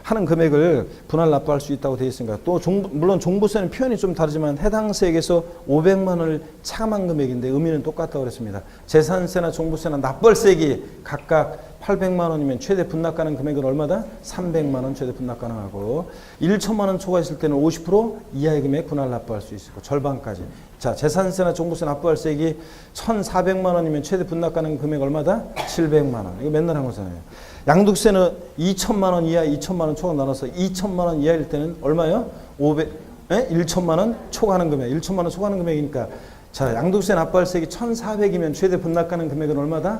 하는 금액을 분할 납부할 수 있다고 되어 있으니까 또 물론 종부세는 표현이 좀 다르지만 해당 세액에서 500만 원을 차감한 금액인데 의미는 똑같다고 그랬습니다. 재산세나 종부세나 납부할세액이 각각 800만 원이면 최대 분납 가능 금액은 얼마다? 300만 원 최대 분납 가능하고 1천만 원 초과했을 때는 50% 이하의 금액 분할 납부할 수 있고 절반까지. 자, 재산세나 종부세 납부할세액이 1,400만 원이면 최대 분납 가능 금액 얼마다? 700만 원. 이거 맨날 한 거잖아요. 양도세는 2천만 원 이하, 2천만 원 초과 나눠서 2천만 원 이하일 때는 얼마요? 1천만 원 초과하는 금액. 1천만 원 초과하는 금액이니까 자, 양도세 납부할세액이 1,400이면 최대 분납 가능 금액은 얼마다?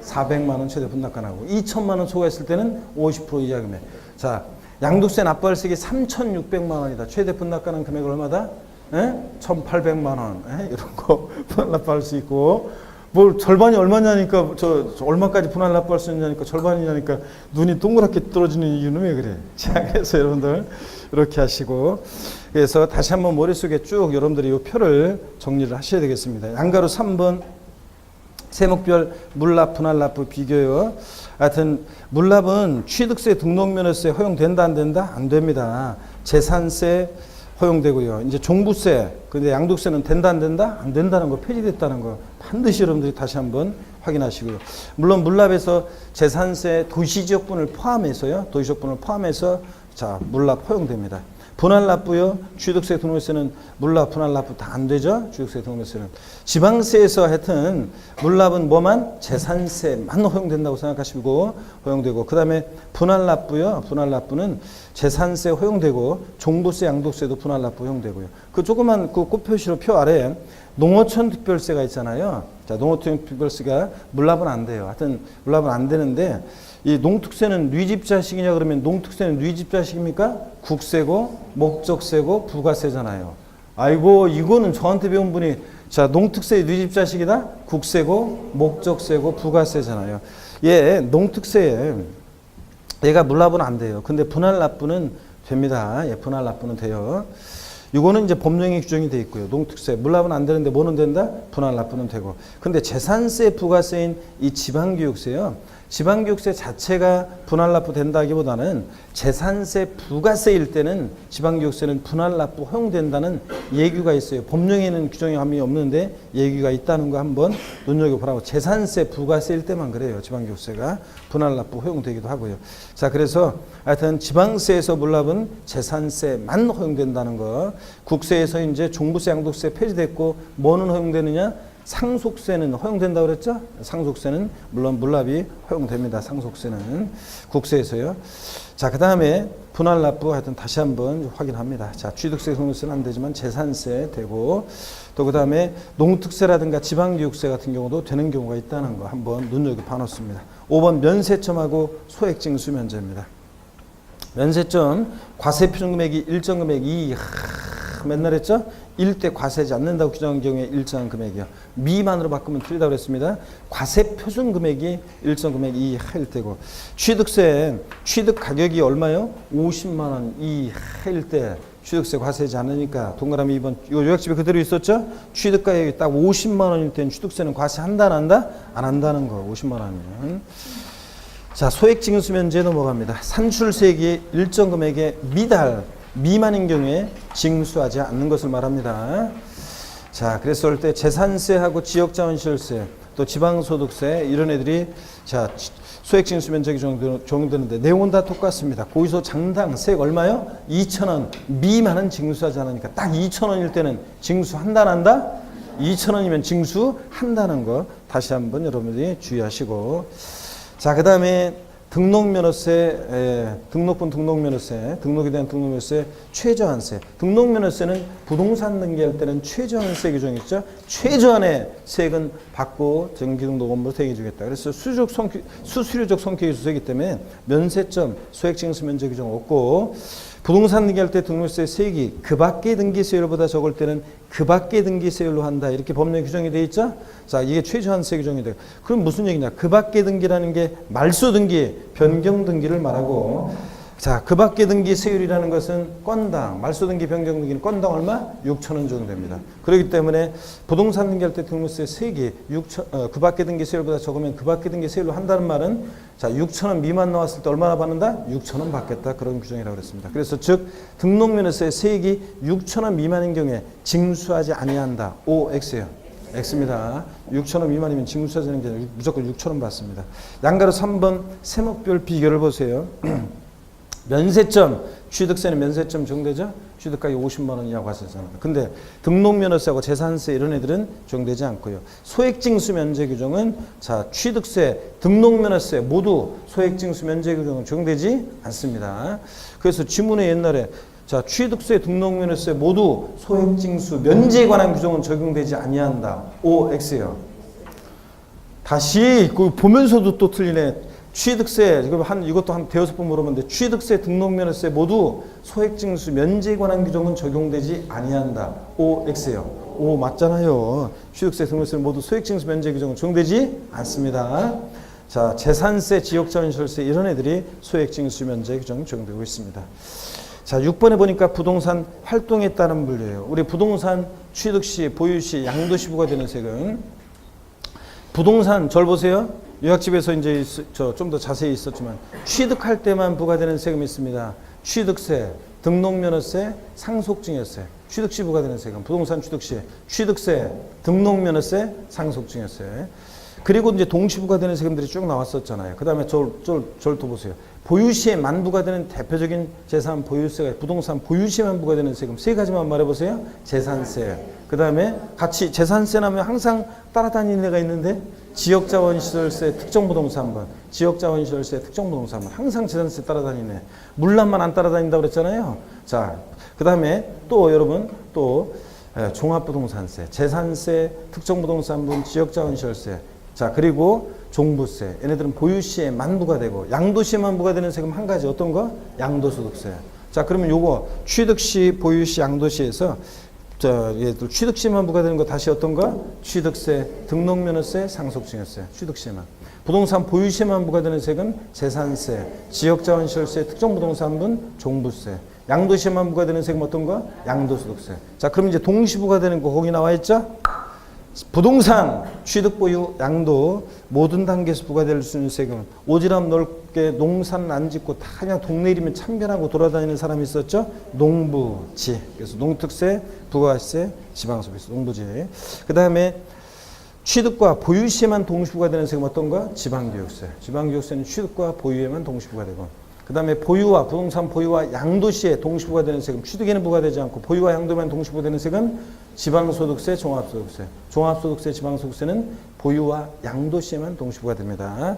400만 원 최대 분납 가능하고 2천만 원 초과했을 때는 50% 이하 금액. 자, 양도세 납부할세액이 3,600만 원이다. 최대 분납 가능 금액은 얼마다? 1,800만 원. 이런 거 분할 납부할 수 있고 뭘 절반이 얼마냐니까 저 얼마까지 분할 납부할 수 있냐니까 절반이냐니까 눈이 동그랗게 떨어지는 이유는 왜 그래? 자, 그래서 여러분들 이렇게 하시고 그래서 다시 한번 머릿속에 쭉 여러분들이 이 표를 정리를 하셔야 되겠습니다. 양가로 3번 세목별 물납 분할 납부 비교요. 하여튼 물납은 취득세 등록면허세 허용된다 안 된다? 안 됩니다. 재산세 허용되고요. 이제 종부세, 근데 양도세는 된다 안 된다? 안 된다는 거, 폐지됐다는 거 반드시 여러분들이 다시 한번 확인하시고요. 물론 물납에서 재산세 도시지역분을 포함해서요. 도시지역분을 포함해서 자 물납 허용됩니다. 분할 납부요. 취득세 등록세는 물납 분할 납부 다 안 되죠. 취득세 등록세는 지방세에서 하여튼 물납은 뭐만 재산세만 허용된다고 생각하시고 허용되고 그다음에 분할 납부요. 분할 납부는 재산세 허용되고 종부세 양도세도 분할 납부 허용되고요. 그 조그만 그 꽃표시로 표 아래 농어촌 특별세가 있잖아요. 자, 농어촌 특별세가 물납은 안 돼요. 하여튼 물납은 안 되는데 이 농특세는 뉘집자식이냐 그러면 농특세는 뉘집자식입니까? 국세고 목적세고 부가세잖아요. 아이고 이거는 저한테 배운 분이 자 농특세 뉘집자식이다? 국세고 목적세고 부가세잖아요. 얘 농특세에 얘가 물납은 안 돼요. 근데 분할 납부는 됩니다. 예, 분할 납부는 돼요. 이거는 이제 법령에 규정이 돼 있고요. 농특세 물납은 안 되는데 뭐는 된다? 분할 납부는 되고. 근데 재산세 부가세인 이 지방교육세요. 지방교육세 자체가 분할 납부 된다기보다는 재산세 부가세일 때는 지방교육세는 분할 납부 허용된다는 예규가 있어요. 법령에는 규정이 함이 없는데 예규가 있다는 거 한번 눈여겨보라고. 재산세 부가세일 때만 그래요. 지방교육세가 분할 납부 허용되기도 하고요. 자, 그래서 하여튼 지방세에서 물납은 재산세만 허용된다는 거. 국세에서 이제 종부세, 양도세 폐지됐고 뭐는 허용되느냐? 상속세는 허용된다고 그랬죠? 상속세는 물론 물납이 허용됩니다. 상속세는 국세에서요. 자, 그 다음에 분할 납부 하여튼 다시 한번 확인합니다. 자, 취득세, 종부세는 안 되지만 재산세 되고 또 그 다음에 농특세라든가 지방교육세 같은 경우도 되는 경우가 있다는 거 한번 눈여겨봐 놓습니다. 5번 면세점하고 소액징수 면제입니다. 면세점 과세 표준금액이 일정 금액 2 맨날 했죠? 1대 과세하지 않는다고 규정한 경우에 일정한 금액이요. 미만으로 바꾸면 틀리다고 그랬습니다. 과세 표준 금액이 일정 금액 이하일 때고 취득세 취득 가격이 얼마요? 50만 원 이하일 때 취득세 과세하지 않으니까 동그라미 2번 이 요약집에 그대로 있었죠? 취득 가격이 딱 50만 원일 때는 취득세는 과세한다 안 한다? 안 한다는 거 50만 원이면. 자, 소액징수 면제 넘어갑니다. 산출세액이 일정 금액의 미달 미만인 경우에 징수하지 않는 것을 말합니다. 자, 그래서 올 때 재산세하고 지역자원시설세 또 지방소득세 이런 애들이 자 소액징수 면적이 적용되는데 내용은 다 똑같습니다. 고의소 장당 세액 얼마요? 2,000원 미만은 징수하지 않으니까 딱 2,000원일 때는 징수한다 안 한다? 2,000원이면 징수한다는 거 다시 한번 여러분들이 주의하시고 자, 그 다음에 등록면허세, 등록분 등록면허세, 등록에 대한 등록면허세, 최저한세. 등록면허세는 부동산 등기할 때는 최저한세 규정이 있죠. 최저한의 세액은 받고 정기등록 업무로 대기해주겠다. 그래서 수수료적 성격이 주소이기 때문에 면세점, 소액징수 면제 규정 없고 부동산 등기할 때 등록세 세액이 그 밖의 등기세율보다 적을 때는 그 밖의 등기세율로 한다. 이렇게 법령 규정이 되어 있죠. 자, 이게 최저한세 규정이 돼요. 그럼 무슨 얘기냐? 그 밖의 등기라는 게 말소 등기, 변경 등기를 말하고 자, 그 밖의 등기세율이라는 것은 건당, 말소 등기, 변경 등기는 건당 얼마? 6,000원 정도 됩니다. 그렇기 때문에 부동산 등기할 때 등록세 세액이 그 밖의 등기세율보다 적으면 그 밖의 등기세율로 한다는 말은 자, 6,000원 미만 나왔을 때 얼마나 받는다? 6,000원 받겠다. 그런 규정이라고 그랬습니다. 그래서 즉 등록면허세 세액이 6,000원 미만인 경우에 징수하지 아니한다. OX예요. X입니다. 6,000원 미만이면 징수해야 되는 게 아니라 무조건 6,000원 받습니다. 양가로 3번 세목별 비교를 보세요. 면세점, 취득세는 면세점 정되죠? 취득가격 50만 원 이하고 하셨잖아요. 근데 등록면허세하고 재산세 이런 애들은 적용되지 않고요. 소액징수 면제 규정은 자, 취득세, 등록면허세 모두 소액징수 면제 규정은 적용되지 않습니다. 그래서 지문에 옛날에 자, 취득세, 등록면허세 모두 소액징수 면제에 관한 규정은 적용되지 아니한다. O, X예요. 다시 그 보면서도 또 틀리네. 취득세, 이것도 한 대여섯 번 물어봤는데 취득세, 등록면허세 모두 소액징수 면제에 관한 규정은 적용되지 아니한다. O, X예요. O 맞잖아요. 취득세, 등록세 모두 소액징수 면제 규정은 적용되지 않습니다. 자, 재산세, 지역자원시설세 이런 애들이 소액징수 면제 규정이 적용되고 있습니다. 자, 6번에 보니까 부동산 활동에 따른 분류예요. 우리 부동산 취득시, 보유시, 양도시 부과되는 세금. 부동산 절 보세요. 요약집에서 이제 좀 더 자세히 있었지만 취득할 때만 부과되는 세금이 있습니다. 취득세, 등록면허세, 상속증여세. 취득시 부과되는 세금. 부동산 취득시, 취득세, 등록면허세, 상속증여세. 그리고 이제 동시 부과되는 세금들이 쭉 나왔었잖아요. 그 다음에 절 또 보세요. 보유시에만 부과되는 대표적인 재산 보유세가 부동산 보유시에만 부과되는 세금 세 가지만 말해보세요. 재산세. 그 다음에 같이 재산세 나면 항상 따라다니는 애가 있는데 지역자원시설세, 특정부동산분, 지역자원시설세, 특정부동산분 항상 재산세 따라다니네. 물란만 안 따라다닌다고 그랬잖아요. 자, 그 다음에 또 여러분 또 종합부동산세, 재산세, 특정부동산분, 지역자원시설세. 자, 그리고 종부세. 얘네들은 보유시에만 부과되고 양도시에만 부과되는 세금 한 가지 어떤 거? 양도소득세. 자, 그러면 요거 취득시, 보유시, 양도시에서 얘들 취득시에만 부과되는 거 다시 어떤 거? 취득세, 등록면허세, 상속증여세. 취득시에만. 부동산 보유시에만 부과되는 세금 재산세, 지역자원시설세, 특정부동산분, 종부세. 양도시에만 부과되는 세금 어떤 거? 양도소득세. 자, 그럼 이제 동시 부과되는 거 거기 나와 있죠? 부동산, 취득, 보유, 양도 모든 단계에서 부과될 수 있는 세금. 오지랖 넓게 농사는 안 짓고 다 그냥 동네 이름에 참견하고 돌아다니는 사람이 있었죠. 농부지. 그래서 농특세, 부가세, 지방소비세, 농부지. 그 다음에 취득과 보유시에만 동시 부과되는 세금 어떤 거? 지방교육세. 지방교육세는 취득과 보유에만 동시 부과되고. 그 다음에 보유와 부동산 보유와 양도시에 동시 부과되는 세금, 취득에는 부과되지 않고 보유와 양도에만 동시 부과되는 세금, 지방소득세, 종합소득세. 종합소득세, 지방소득세는 보유와 양도시에만 동시 부과됩니다.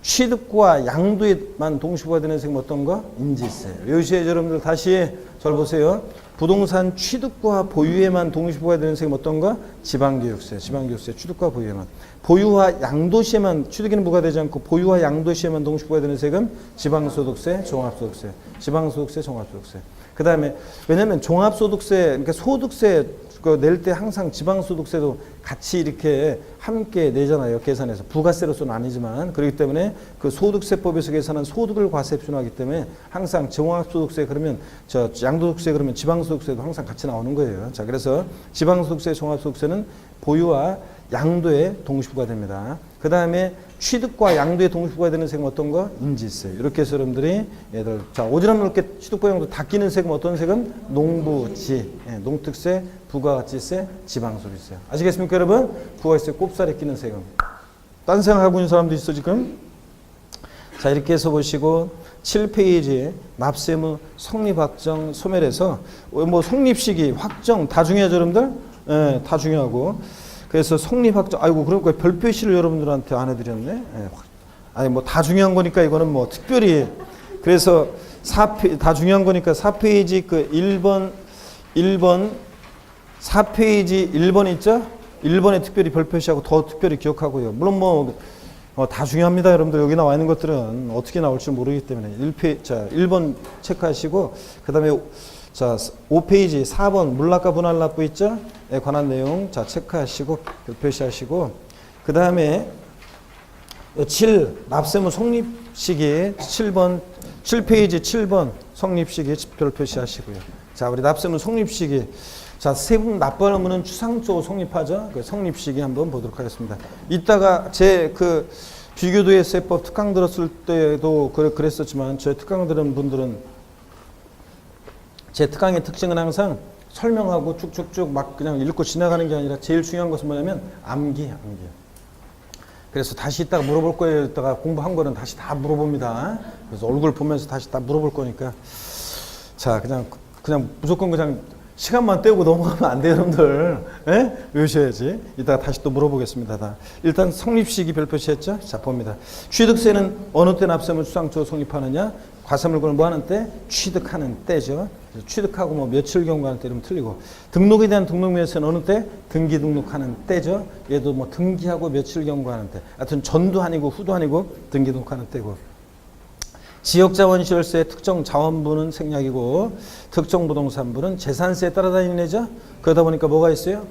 취득과 양도에만 동시 부과되는 세금 어떤 거? 인지세. 여기에 여러분들 다시 절 보세요. 부동산 취득과 보유에만 동시 부과되는 세금 어떤 거? 지방교육세. 지방교육세, 취득과 보유에만. 보유와 양도시에만, 취득에는 부과되지 않고 보유와 양도시에만 동시 부과되는 세금, 지방소득세, 종합소득세. 지방소득세, 종합소득세. 그 다음에 왜냐면 종합소득세, 그러니까 소득세 낼 때 항상 지방소득세도 같이 이렇게 함께 내잖아요. 계산해서. 부가세로서는 아니지만. 그렇기 때문에 그 소득세법에서 계산한 소득을 과세표준하기 때문에 항상 종합소득세 그러면 양도소득세 그러면 지방소득세도 항상 같이 나오는 거예요. 자, 그래서 지방소득세, 종합소득세는 보유와 양도에 동시부가 됩니다. 그 다음에 취득과 양도에 동시부가 되는 세금 어떤 거? 인지세. 이렇게 해서 여러분들이 얘들 자, 오지랖 넓게 취득과 양도 다 끼는 세금 어떤 세금? 농부지, 농특세, 부가가치세, 지방소비세. 아시겠습니까 여러분? 부가세 꼽살에 끼는 세금. 딴 생각하고 있는 사람도 있어 지금? 자, 이렇게 해서 보시고 7페이지에 납세무 성립확정 소멸에서 뭐 성립시기, 확정 다 중요하죠 여러분들? 예, 다 중요하고 그래서 성립확정, 아이고, 그러니까 별표시를 여러분들한테 안 해드렸네. 예. 아니, 뭐 다 중요한 거니까 이거는 뭐 특별히. 그래서 다 중요한 거니까 4페이지 그 1번, 4페이지 1번 있죠? 1번에 특별히 별표시하고 더 특별히 기억하고요. 물론 다 중요합니다. 여러분들 여기 나와 있는 것들은 어떻게 나올지 모르기 때문에 1번 체크하시고, 그 다음에 자, 5페이지 4번 물납과 분할납부 있죠? 에 관한 내용 자 체크하시고 표시하시고 그 다음에 7 납세무 성립시기 7페이지 7번 성립시기 별 표시하시고요. 자, 우리 납세무 성립시기 자, 세금 납부하는 추상적으로 성립하죠? 그 성립시기 한번 보도록 하겠습니다. 이따가 제 그 비교도의 세법 특강 들었을 때도 그랬었지만 저희 특강 들은 분들은 제 특강의 특징은 항상 설명하고 쭉쭉쭉 막 그냥 읽고 지나가는 게 아니라 제일 중요한 것은 뭐냐면 암기. 그래서 다시 이따가 물어볼 거예요. 이따가 공부한 거는 다시 다 물어봅니다. 그래서 얼굴 보면서 다시 다 물어볼 거니까. 자, 그냥 무조건 그냥 시간만 때우고 넘어가면 안 돼요, 여러분들. 예? 외우셔야지. 이따가 다시 또 물어보겠습니다. 다. 일단 성립식이 별표시했죠? 자, 봅니다. 취득세는 어느 때 납세물 수상초 성립하느냐? 과세물건을 뭐 하는 때? 취득하는 때죠. 취득하고 뭐 며칠 경과하는 때 이러면 틀리고. 등록에 대한 등록명세는 어느 때? 등기 등록하는 때죠. 얘도 뭐 등기하고 며칠 경과하는 때. 하여튼 전도 아니고 후도 아니고 등기 등록하는 때고. 지역자원시설세 특정 자원부는 생략이고 특정 부동산부는 재산세에 따라다니는 애죠. 그러다 보니까 뭐가 있어요?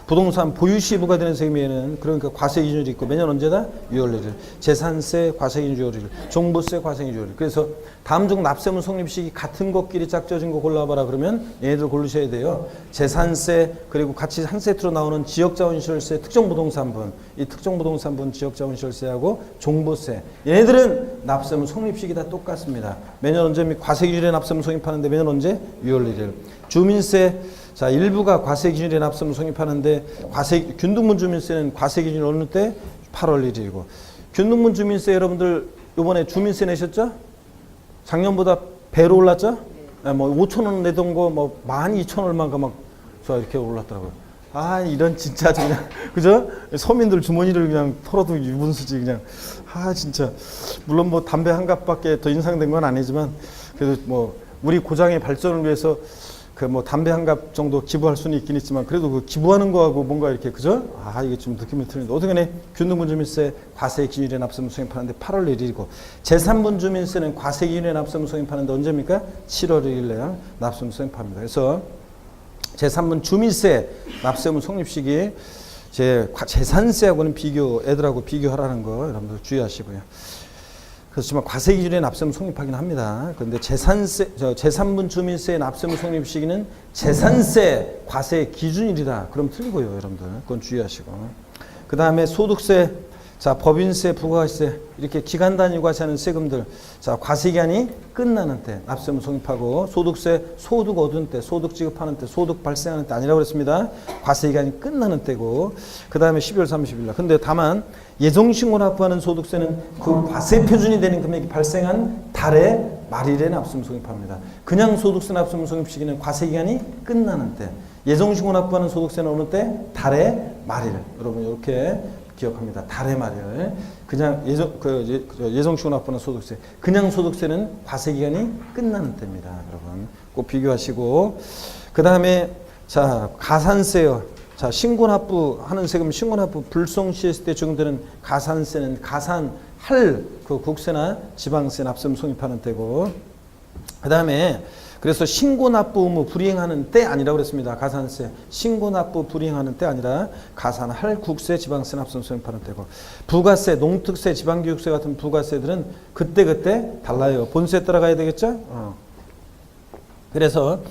부동산 보유시부가 되는 세금에는 그러니까 과세기준율이 있고 매년 언제다? 6월 1일. 재산세 과세기준 6월 1일. 종부세 과세기준 6월 1일. 그래서 다음 중 납세문 성립식이 같은 것끼리 짝져진 거 골라봐라 그러면 얘네들 고르셔야 돼요. 재산세 그리고 같이 한 세트로 나오는 지역자원시설세 특정 부동산분. 이 특정 부동산분 지역자원시설세하고 종부세. 얘네들은 납세문 성립식이 다 똑같습니다. 매년 언제 과세기준에 납세문 성립하는데 매년 언제? 6월 1일. 주민세 자 일부가 과세기준에 납세문 성립하는데 균등분 주민세는 과세기준이 어느 때? 8월 1일이고 균등분 주민세 여러분들 이번에 주민세 내셨죠? 작년보다 배로 올랐죠? 네, 뭐 5천 원 내던 거 뭐 12,000 얼마가 막 저 이렇게 올랐더라고요. 아 이런 진짜 그냥 그죠? 서민들 주머니를 그냥 털어도 유분수지 그냥 아 진짜 물론 뭐 담배 한 갑밖에 더 인상된 건 아니지만 그래도 뭐 우리 고장의 발전을 위해서 그 뭐 담배 한 갑 정도 기부할 수는 있긴 있지만 그래도 그 기부하는 거하고 뭔가 이렇게 그죠? 아 이게 좀 느낌이 틀린데 어떻게 균등분 주민세 과세 기준일에 납세문 성립하는데 8월 1일이고 제3분 주민세는 과세 기준일에 납세문 성립하는데 언제입니까? 7월 1일에 납세문 성립합니다. 그래서 제3분 주민세 납세문 성립식이 재산세하고는 애들하고 비교하라는 거 여러분들 주의하시고요. 그렇지만 과세기준에 납세문 성립하긴 합니다. 그런데 제3분 주민세 납세문 성립 시기는 재산세 과세 기준일이다. 그럼 틀리고요, 여러분들. 그건 주의하시고. 그 다음에 소득세, 자 법인세, 부가세 이렇게 기간 단위 과세하는 세금들, 자 과세기한이 끝나는 때 납세문 성립하고 소득세, 소득 얻은 때, 소득 지급하는 때, 소득 발생하는 때 아니라고 그랬습니다. 과세기한이 끝나는 때고. 그 다음에 12월 30일 날. 근데 다만 예정신고를 납부하는 소득세는 그 과세 표준이 되는 금액이 발생한 달의 말일에 납세문 성립합니다. 그냥 소득세 납세문 성립 시기는 과세기간이 끝나는 때. 예정신고 납부하는 소득세는 어느 때? 달의 말일. 여러분 이렇게 기억합니다. 달의 말일. 그냥 예정신고 납부하는 소득세. 그냥 소득세는 과세기간이 끝나는 때입니다. 여러분 꼭 비교하시고. 그 다음에 자 가산세요. 자, 신고납부하는 세금, 신고납부 불송시했을 때 적용되는 가산세는 가산할 그 국세나 지방세 납세문 성립하는 때고, 그 다음에 그래서 신고납부 의무 불이행하는 때 아니라고 그랬습니다. 가산세, 신고납부 불이행하는 때 아니라 가산할 국세, 지방세 납세문 성립하는 때고, 부가세, 농특세, 지방교육세 같은 부가세들은 그때 달라요. 본세에 따라가야 되겠죠? 그래서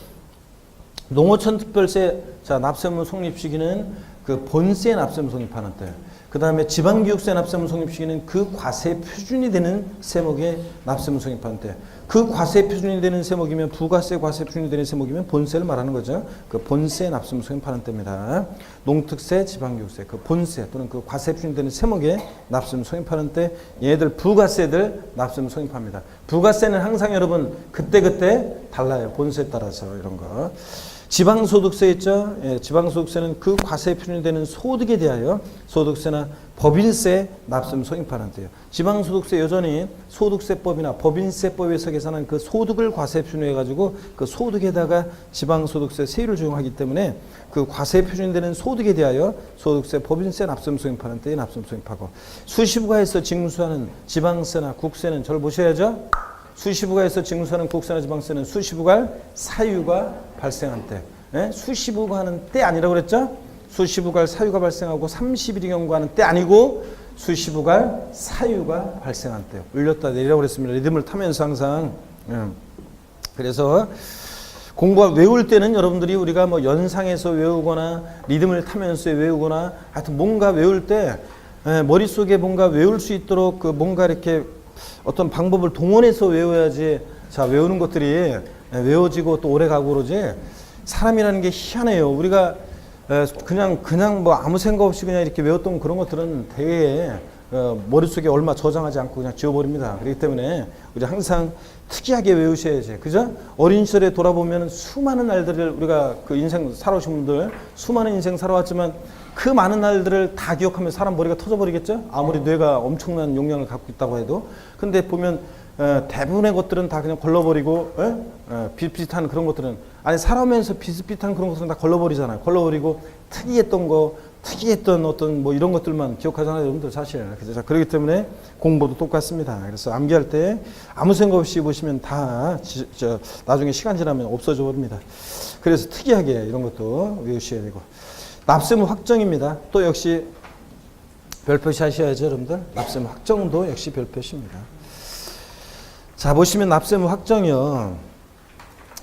농어촌 특별세 자 납세문 성립 시기는 그 본세 납세문 성립하는 때, 그 다음에 지방교육세 납세문 성립 시기는 그 과세 표준이 되는 세목에 납세문 성립하는 때, 그 과세 표준이 되는 세목이면 부가세 과세 표준이 되는 세목이면 본세를 말하는 거죠. 그 본세 납세문 성립하는 때입니다. 농특세, 지방교육세 그 본세 또는 그 과세 표준이 되는 세목에 납세문 성립하는 때 얘네들 부가세들 납세문 성립합니다. 부가세는 항상 여러분 그때 달라요. 본세에 따라서 이런 거. 지방소득세 있죠? 예, 지방소득세는 그 과세 표준이 되는 소득에 대하여 소득세나 법인세 납세문 성립하는 때요. 지방소득세 여전히 소득세법이나 법인세법에서 계산한 그 소득을 과세 표준해가지고 그 소득에다가 지방소득세 세율을 적용하기 때문에 그 과세 표준되는 소득에 대하여 소득세, 법인세 납세문 성립하는 때에 납세문 성립하고, 수시부가에서 징수하는 지방세나 국세는 절 보셔야죠. 수시부가에서 징수하는 국세나 지방세는 수시부가 사유가 발생한 때, 예? 수시부가 하는 때 아니라고 그랬죠? 수시부가 사유가 발생하고 30일이 경과하는 때 아니고 수시부가 사유가 발생한 때. 올렸다 내리라고 그랬습니다. 리듬을 타면서 항상. 그래서 외울 때는 여러분들이 우리가 뭐 연상해서 외우거나 리듬을 타면서 외우거나 하여튼 뭔가 외울 때 머릿속에 뭔가 외울 수 있도록 그 뭔가 이렇게 어떤 방법을 동원해서 외워야지 자 외우는 것들이 외워지고 또 오래 가고 그러지. 사람이라는 게 희한해요. 우리가 그냥 뭐 아무 생각 없이 그냥 이렇게 외웠던 그런 것들은 대개 머릿속에 얼마 저장하지 않고 그냥 지워버립니다. 그렇기 때문에 우리 항상 특이하게 외우셔야지. 그죠? 어린 시절에 돌아보면 수많은 날들을 우리가 그 인생 살아오신 분들 수많은 인생 살아왔지만 그 많은 날들을 다 기억하면 사람 머리가 터져버리겠죠? 아무리 뇌가 엄청난 용량을 갖고 있다고 해도. 근데 보면 대부분의 것들은 다 그냥 걸러버리고 비슷비슷한 그런 것들은 아니 살아오면서 비슷비슷한 그런 것들은 다 걸러버리잖아요. 걸러버리고 특이했던 어떤 뭐 이런 것들만 기억하잖아요, 여러분들 사실. 그래서 그렇기 때문에 공부도 똑같습니다. 그래서 암기할 때 아무 생각 없이 보시면 다 나중에 시간 지나면 없어져 버립니다. 그래서 특이하게 이런 것도 외우셔야 되고. 납세무 확정입니다. 또 역시 별표시 하셔야죠, 여러분들. 납세무 확정도 역시 별표시입니다. 자, 보시면 납세무 확정이요.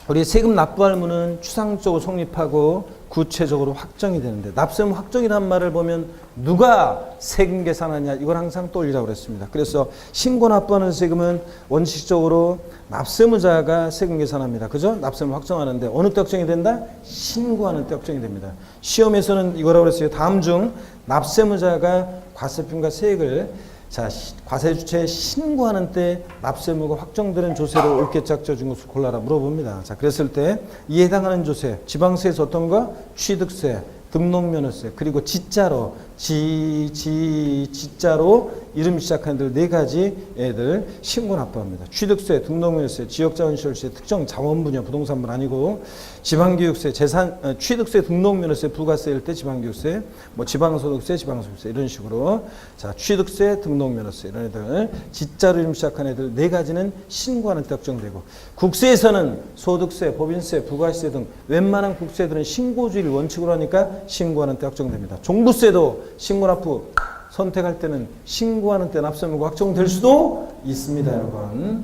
우리 세금 납부할 무는 추상적으로 성립하고 구체적으로 확정이 되는데 납세무 확정이라는 말을 보면 누가 세금 계산하냐 이걸 항상 떠올리라고 그랬습니다. 그래서 신고 납부하는 세금은 원칙적으로 납세무자가 세금 계산합니다. 그죠? 납세무 확정하는데 어느 때 확정이 된다? 신고하는 때 확정이 됩니다. 시험에서는 이거라고 그랬어요. 다음 중 납세무자가 과세표과 세액을 과세주체에 신고하는 때 납세무가 확정되는 조세로 옳게 짝져준 것을 골라라 물어봅니다. 자, 그랬을 때 이에 해당하는 조세, 지방세에서 어떤 거? 취득세, 등록면허세, 그리고 지자로 이름 시작하는 애들 4가지 애들 신고 납부합니다. 취득세, 등록면허세, 지역자원시설세, 특정 자원 분야 부동산물 아니고 지방교육세, 취득세, 등록면허세, 부가세일 때 지방교육세, 뭐 지방소득세, 지방소득세 이런 식으로 자 취득세, 등록면허세 이런 애들 지자로 이름 시작하는 애들 4가지는 신고하는 때 확정되고 국세에서는 소득세, 법인세, 부가세 등 웬만한 국세들은 신고주의를 원칙으로 하니까 신고하는 때 확정됩니다. 종부세도 신고납부 선택할 때는 신고하는 때 납세무가 확정될 수도 있습니다, 여러분.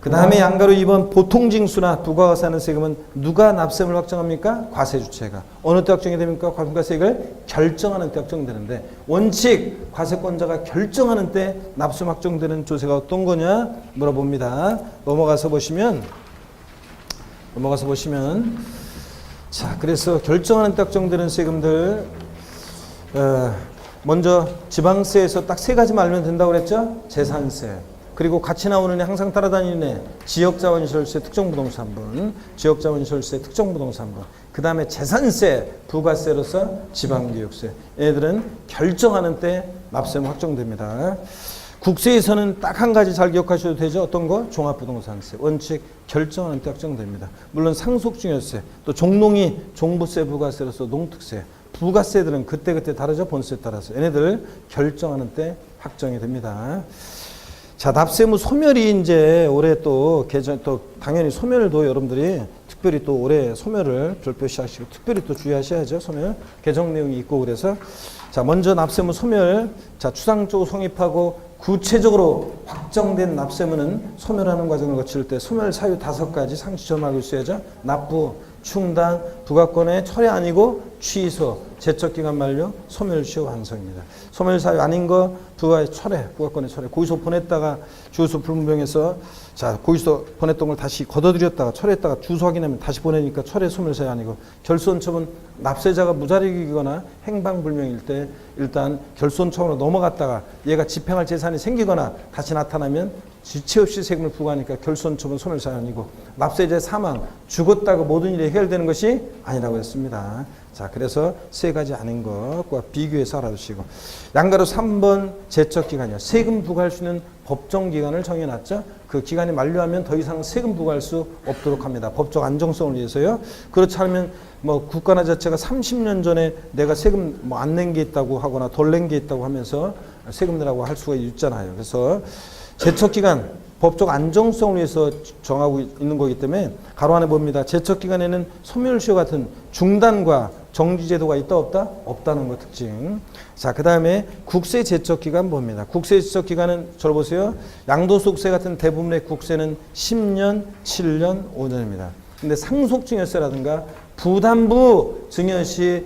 그 다음에 양가로 2번 보통징수나 부가가세하는 세금은 누가 납세무를 확정합니까? 과세주체가. 어느 때 확정이 됩니까? 과세액을 결정하는 때 확정되는데 원칙 과세권자가 결정하는 때 납세무 확정되는 조세가 어떤 거냐 물어봅니다. 넘어가서 보시면 자, 그래서 결정하는 때 확정되는 세금들 먼저 지방세에서 딱 3가지만 알면 된다고 그랬죠? 재산세. 그리고 같이 나오는 애 항상 따라다니는 애 지역자원시설세 특정부동산분, 지역자원시설세 특정부동산분. 그 다음에 재산세, 부가세로서 지방교육세. 얘들은 결정하는 때 납세무 확정됩니다. 국세에서는 딱 한 가지 잘 기억하셔도 되죠. 어떤 거? 종합부동산세. 원칙 결정하는 때 확정됩니다. 물론 상속증여세, 또 종농이 종부세, 부가세로서 농특세. 부가세들은 그때그때 다르죠. 본세에 따라서. 얘네들 결정하는 때 확정이 됩니다. 자, 납세무 소멸이 이제 올해 또 당연히 소멸도 여러분들이 특별히 또 올해 소멸을 별표시하시고 특별히 또 주의하셔야죠. 소멸 개정 내용이 있고 그래서 자, 먼저 납세무 소멸 자, 추상적으로 성립하고 구체적으로 확정된 납세무는 소멸하는 과정을 거칠 때 소멸 사유 5가지 상시점 알고 있어야죠. 납부, 충당, 부가권의 철회 아니고 취소, 제척기간 만료, 소멸시효 완성입니다. 소멸사유 아닌 거 부가의 철회, 부가권의 철회. 고의소 보냈다가 주소 불분명해서 자 고의소 보냈던 걸 다시 걷어들였다가 철회했다가 주소 확인하면 다시 보내니까 철회, 소멸사유 아니고 결손처분 납세자가 무자력이거나 행방불명일 때 일단 결손처분으로 넘어갔다가 얘가 집행할 재산이 생기거나 다시 나타나면 지체 없이 세금을 부과하니까 결손처분 소멸사유 아니고 납세자의 사망, 죽었다고 모든 일이 해결되는 것이 아니라고 했습니다. 자, 그래서 3가지 아닌 것과 비교해서 알아두시고 양가로 3번 제척기간이요. 세금 부과할 수 있는 법정기간을 정해놨죠. 그 기간이 만료하면 더 이상 세금 부과할 수 없도록 합니다. 법적 안정성을 위해서요. 그렇지 않으면 뭐 국가나 자체가 30년 전에 내가 세금 뭐 안 낸 게 있다고 하거나 덜 낸 게 있다고 하면서 세금 내라고 할 수가 있잖아요. 그래서 제척기간 법적 안정성을 위해서 정하고 있는 거기 때문에 가로 안에 봅니다. 제척기간에는 소멸시효 같은 중단과 정지제도가 있다 없다? 없다는 거 특징. 자, 그 다음에 국세 제척기간 봅니다. 국세 제척기간은 저를 보세요. 양도소득세 같은 대부분의 국세는 10년, 7년, 5년입니다. 근데 상속증여세라든가 부담부 증여시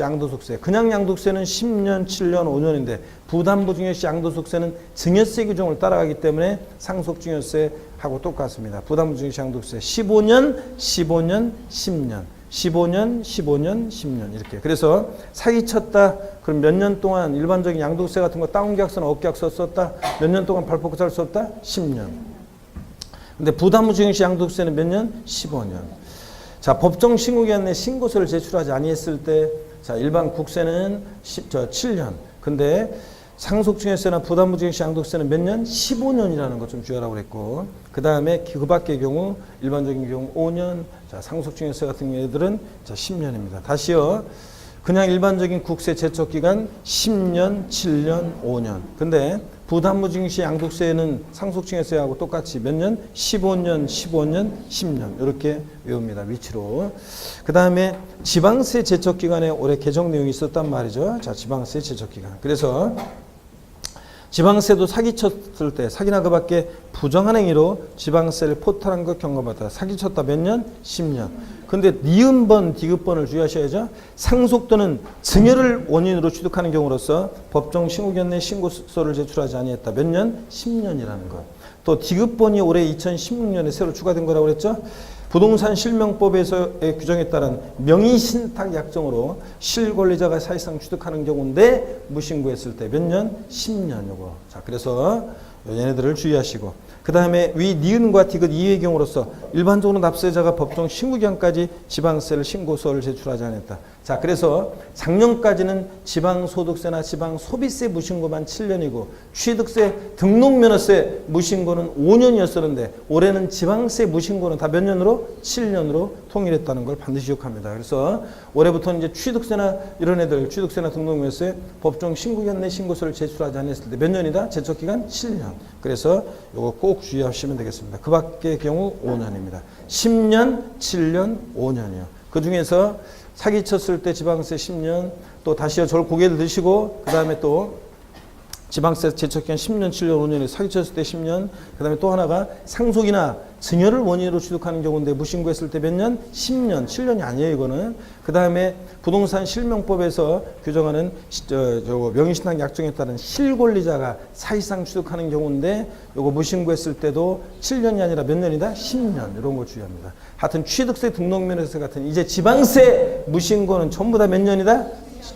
양도소득세. 그냥 양도세는 10년, 7년, 5년인데 부담부 증여시 양도소득세는 증여세 규정을 따라가기 때문에 상속증여세하고 똑같습니다. 부담부 증여시 양도소득세 15년, 10년. 15년, 15년, 10년 이렇게. 그래서 사기쳤다. 그럼 몇 년 동안 일반적인 양도세 같은 거 다운계약서나 업계약서 썼다. 몇 년 동안 발포 잘 썼다? 10년. 근데 부담무증시 양도세는 몇 년? 15년. 자, 법정 신고기한 내 신고서를 제출하지 아니했을 때, 자, 일반 국세는 7년. 근데 상속증여세나 부담무증시 양도세는 몇 년? 15년이라는 것 좀 주의하라고 그랬고, 그 다음에 그 밖의 경우, 일반적인 경우 5년, 자, 상속증여세 같은 애들은 자, 10년입니다. 다시요. 그냥 일반적인 국세 제척기간 10년, 7년, 5년. 근데 부담무증시 양도세는 상속증여세하고 똑같이 몇 년? 15년, 15년, 10년. 이렇게 외웁니다. 위치로. 그 다음에 지방세 제척기간에 올해 개정 내용이 있었단 말이죠. 자, 지방세 제척기간. 그래서 지방세도 사기쳤을 때 사기나 그 밖에 부정한 행위로 지방세를 포탈한 것 경고받다. 사기쳤다 몇 년? 10년. 근데 니은번, 디귿번을 주의하셔야죠. 상속도는 증여를 원인으로 취득하는 경우로서 법정 신고기한 내 신고서를 제출하지 아니했다. 몇 년? 10년이라는 것. 또 디귿번이 올해 2016년에 새로 추가된 거라고 그랬죠. 부동산 실명법에서의 규정에 따른 명의신탁 약정으로 실권리자가 사실상 취득하는 경우인데 무신고했을 때 몇 년? 10년 요거. 자, 그래서 얘네들을 주의하시고. 그 다음에 위 니은과 디귿 이의 경우로서 일반적으로 납세자가 법정 신고기한까지 지방세를 신고서를 제출하지 않았다. 자, 그래서 작년까지는 지방소득세나 지방소비세 무신고만 7년이고 취득세, 등록면허세 무신고는 5년이었었는데 올해는 지방세 무신고는 다 몇 년으로? 7년으로 통일했다는 걸 반드시 기억합니다. 그래서 올해부터는 이제 취득세나 이런 애들 취득세나 등록면허세 법정 신고기한 내 신고서를 제출하지 않았을 때 몇 년이다? 제척기간 7년. 그래서 이거 꼭 주의하시면 되겠습니다. 그 밖의 경우 5년입니다. 10년, 7년, 5년이요. 그 중에서 사기쳤을 때 지방세 10년, 또 다시요 저를 고개를 드시고 그 다음에 또 지방세 제척기간 10년, 7년, 5년에 사기쳤을 때 10년, 그 다음에 또 하나가 상속이나 증여를 원인으로 취득하는 경우인데 무신고했을 때 몇 년? 10년, 7년이 아니에요 이거는. 그 다음에 부동산 실명법에서 규정하는 명의신탁 약정에 따른 실권리자가 사실상 취득하는 경우인데 요거 무신고했을 때도 7년이 아니라 몇 년이다? 10년. 이런 거 주의합니다. 하여튼 취득세, 등록면허세 같은 이제 지방세 무신고는 전부 다 몇 년이다?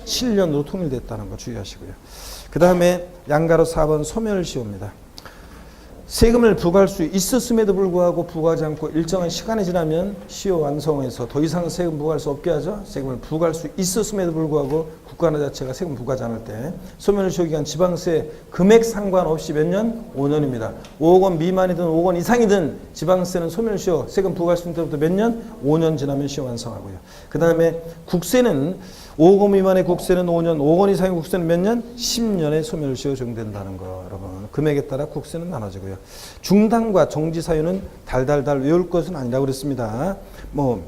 7년으로 통일됐다는 거 주의하시고요. 그 다음에 양가로 4번 소멸시효입니다. 세금을 부과할 수 있었음에도 불구하고 부과하지 않고 일정한 시간이 지나면 시효 완성해서 더 이상 세금 부과할 수 없게 하죠. 세금을 부과할 수 있었음에도 불구하고 국가나 자체가 세금 부과하지 않을 때 소멸시효 기간 지방세 금액 상관없이 몇 년? 5년입니다. 5억 원 미만이든 5억 원 이상이든 지방세는 소멸시효 세금 부과할 수 있는 때부터 몇 년? 5년 지나면 시효 완성하고요. 그 다음에 국세는 5억 원 미만의 국세는 5년, 5억 원 이상의 국세는 몇 년? 10년의 소멸시효 적용된다는 거 여러분. 금액에 따라 국세는 나눠지고요. 중단과 정지 사유는 달달달 외울 것은 아니라고 그랬습니다. 뭐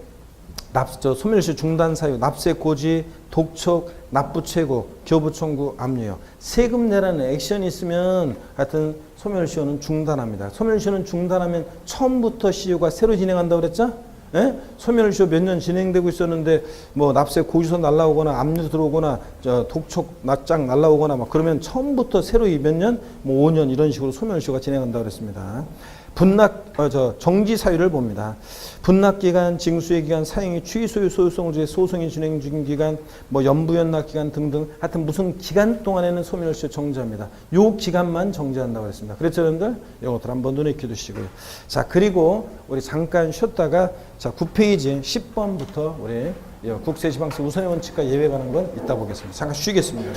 소멸시효 중단 사유, 납세 고지, 독촉, 납부 최고, 교부 청구, 압류요. 세금 내라는 액션이 있으면 하여튼 소멸시효는 중단합니다. 소멸시효는 중단하면 처음부터 시효가 새로 진행한다고 그랬죠? 예? 소멸시효 몇 년 진행되고 있었는데 뭐 납세 고지서 날라오거나 압류 들어오거나 독촉 납장 날라오거나 막 그러면 처음부터 새로 몇 년? 뭐 5년 이런 식으로 소멸시효가 진행한다고 그랬습니다. 정지 사유를 봅니다. 분납기간, 징수의 기간, 사행위, 취소유 소유성을 주의 소송이 진행 중인 기간, 뭐 연부연납 기간 등등 하여튼 무슨 기간 동안에는 소멸시효 정지합니다. 요 기간만 정지한다고 했습니다. 그렇죠, 여러분들? 이것들 한번 눈에 익혀두시고요. 자, 그리고 우리 잠깐 쉬었다가 자 9페이지 10번부터 우리 국세지방세 우선의 원칙과 예외 가는 건 이따 보겠습니다. 잠깐 쉬겠습니다.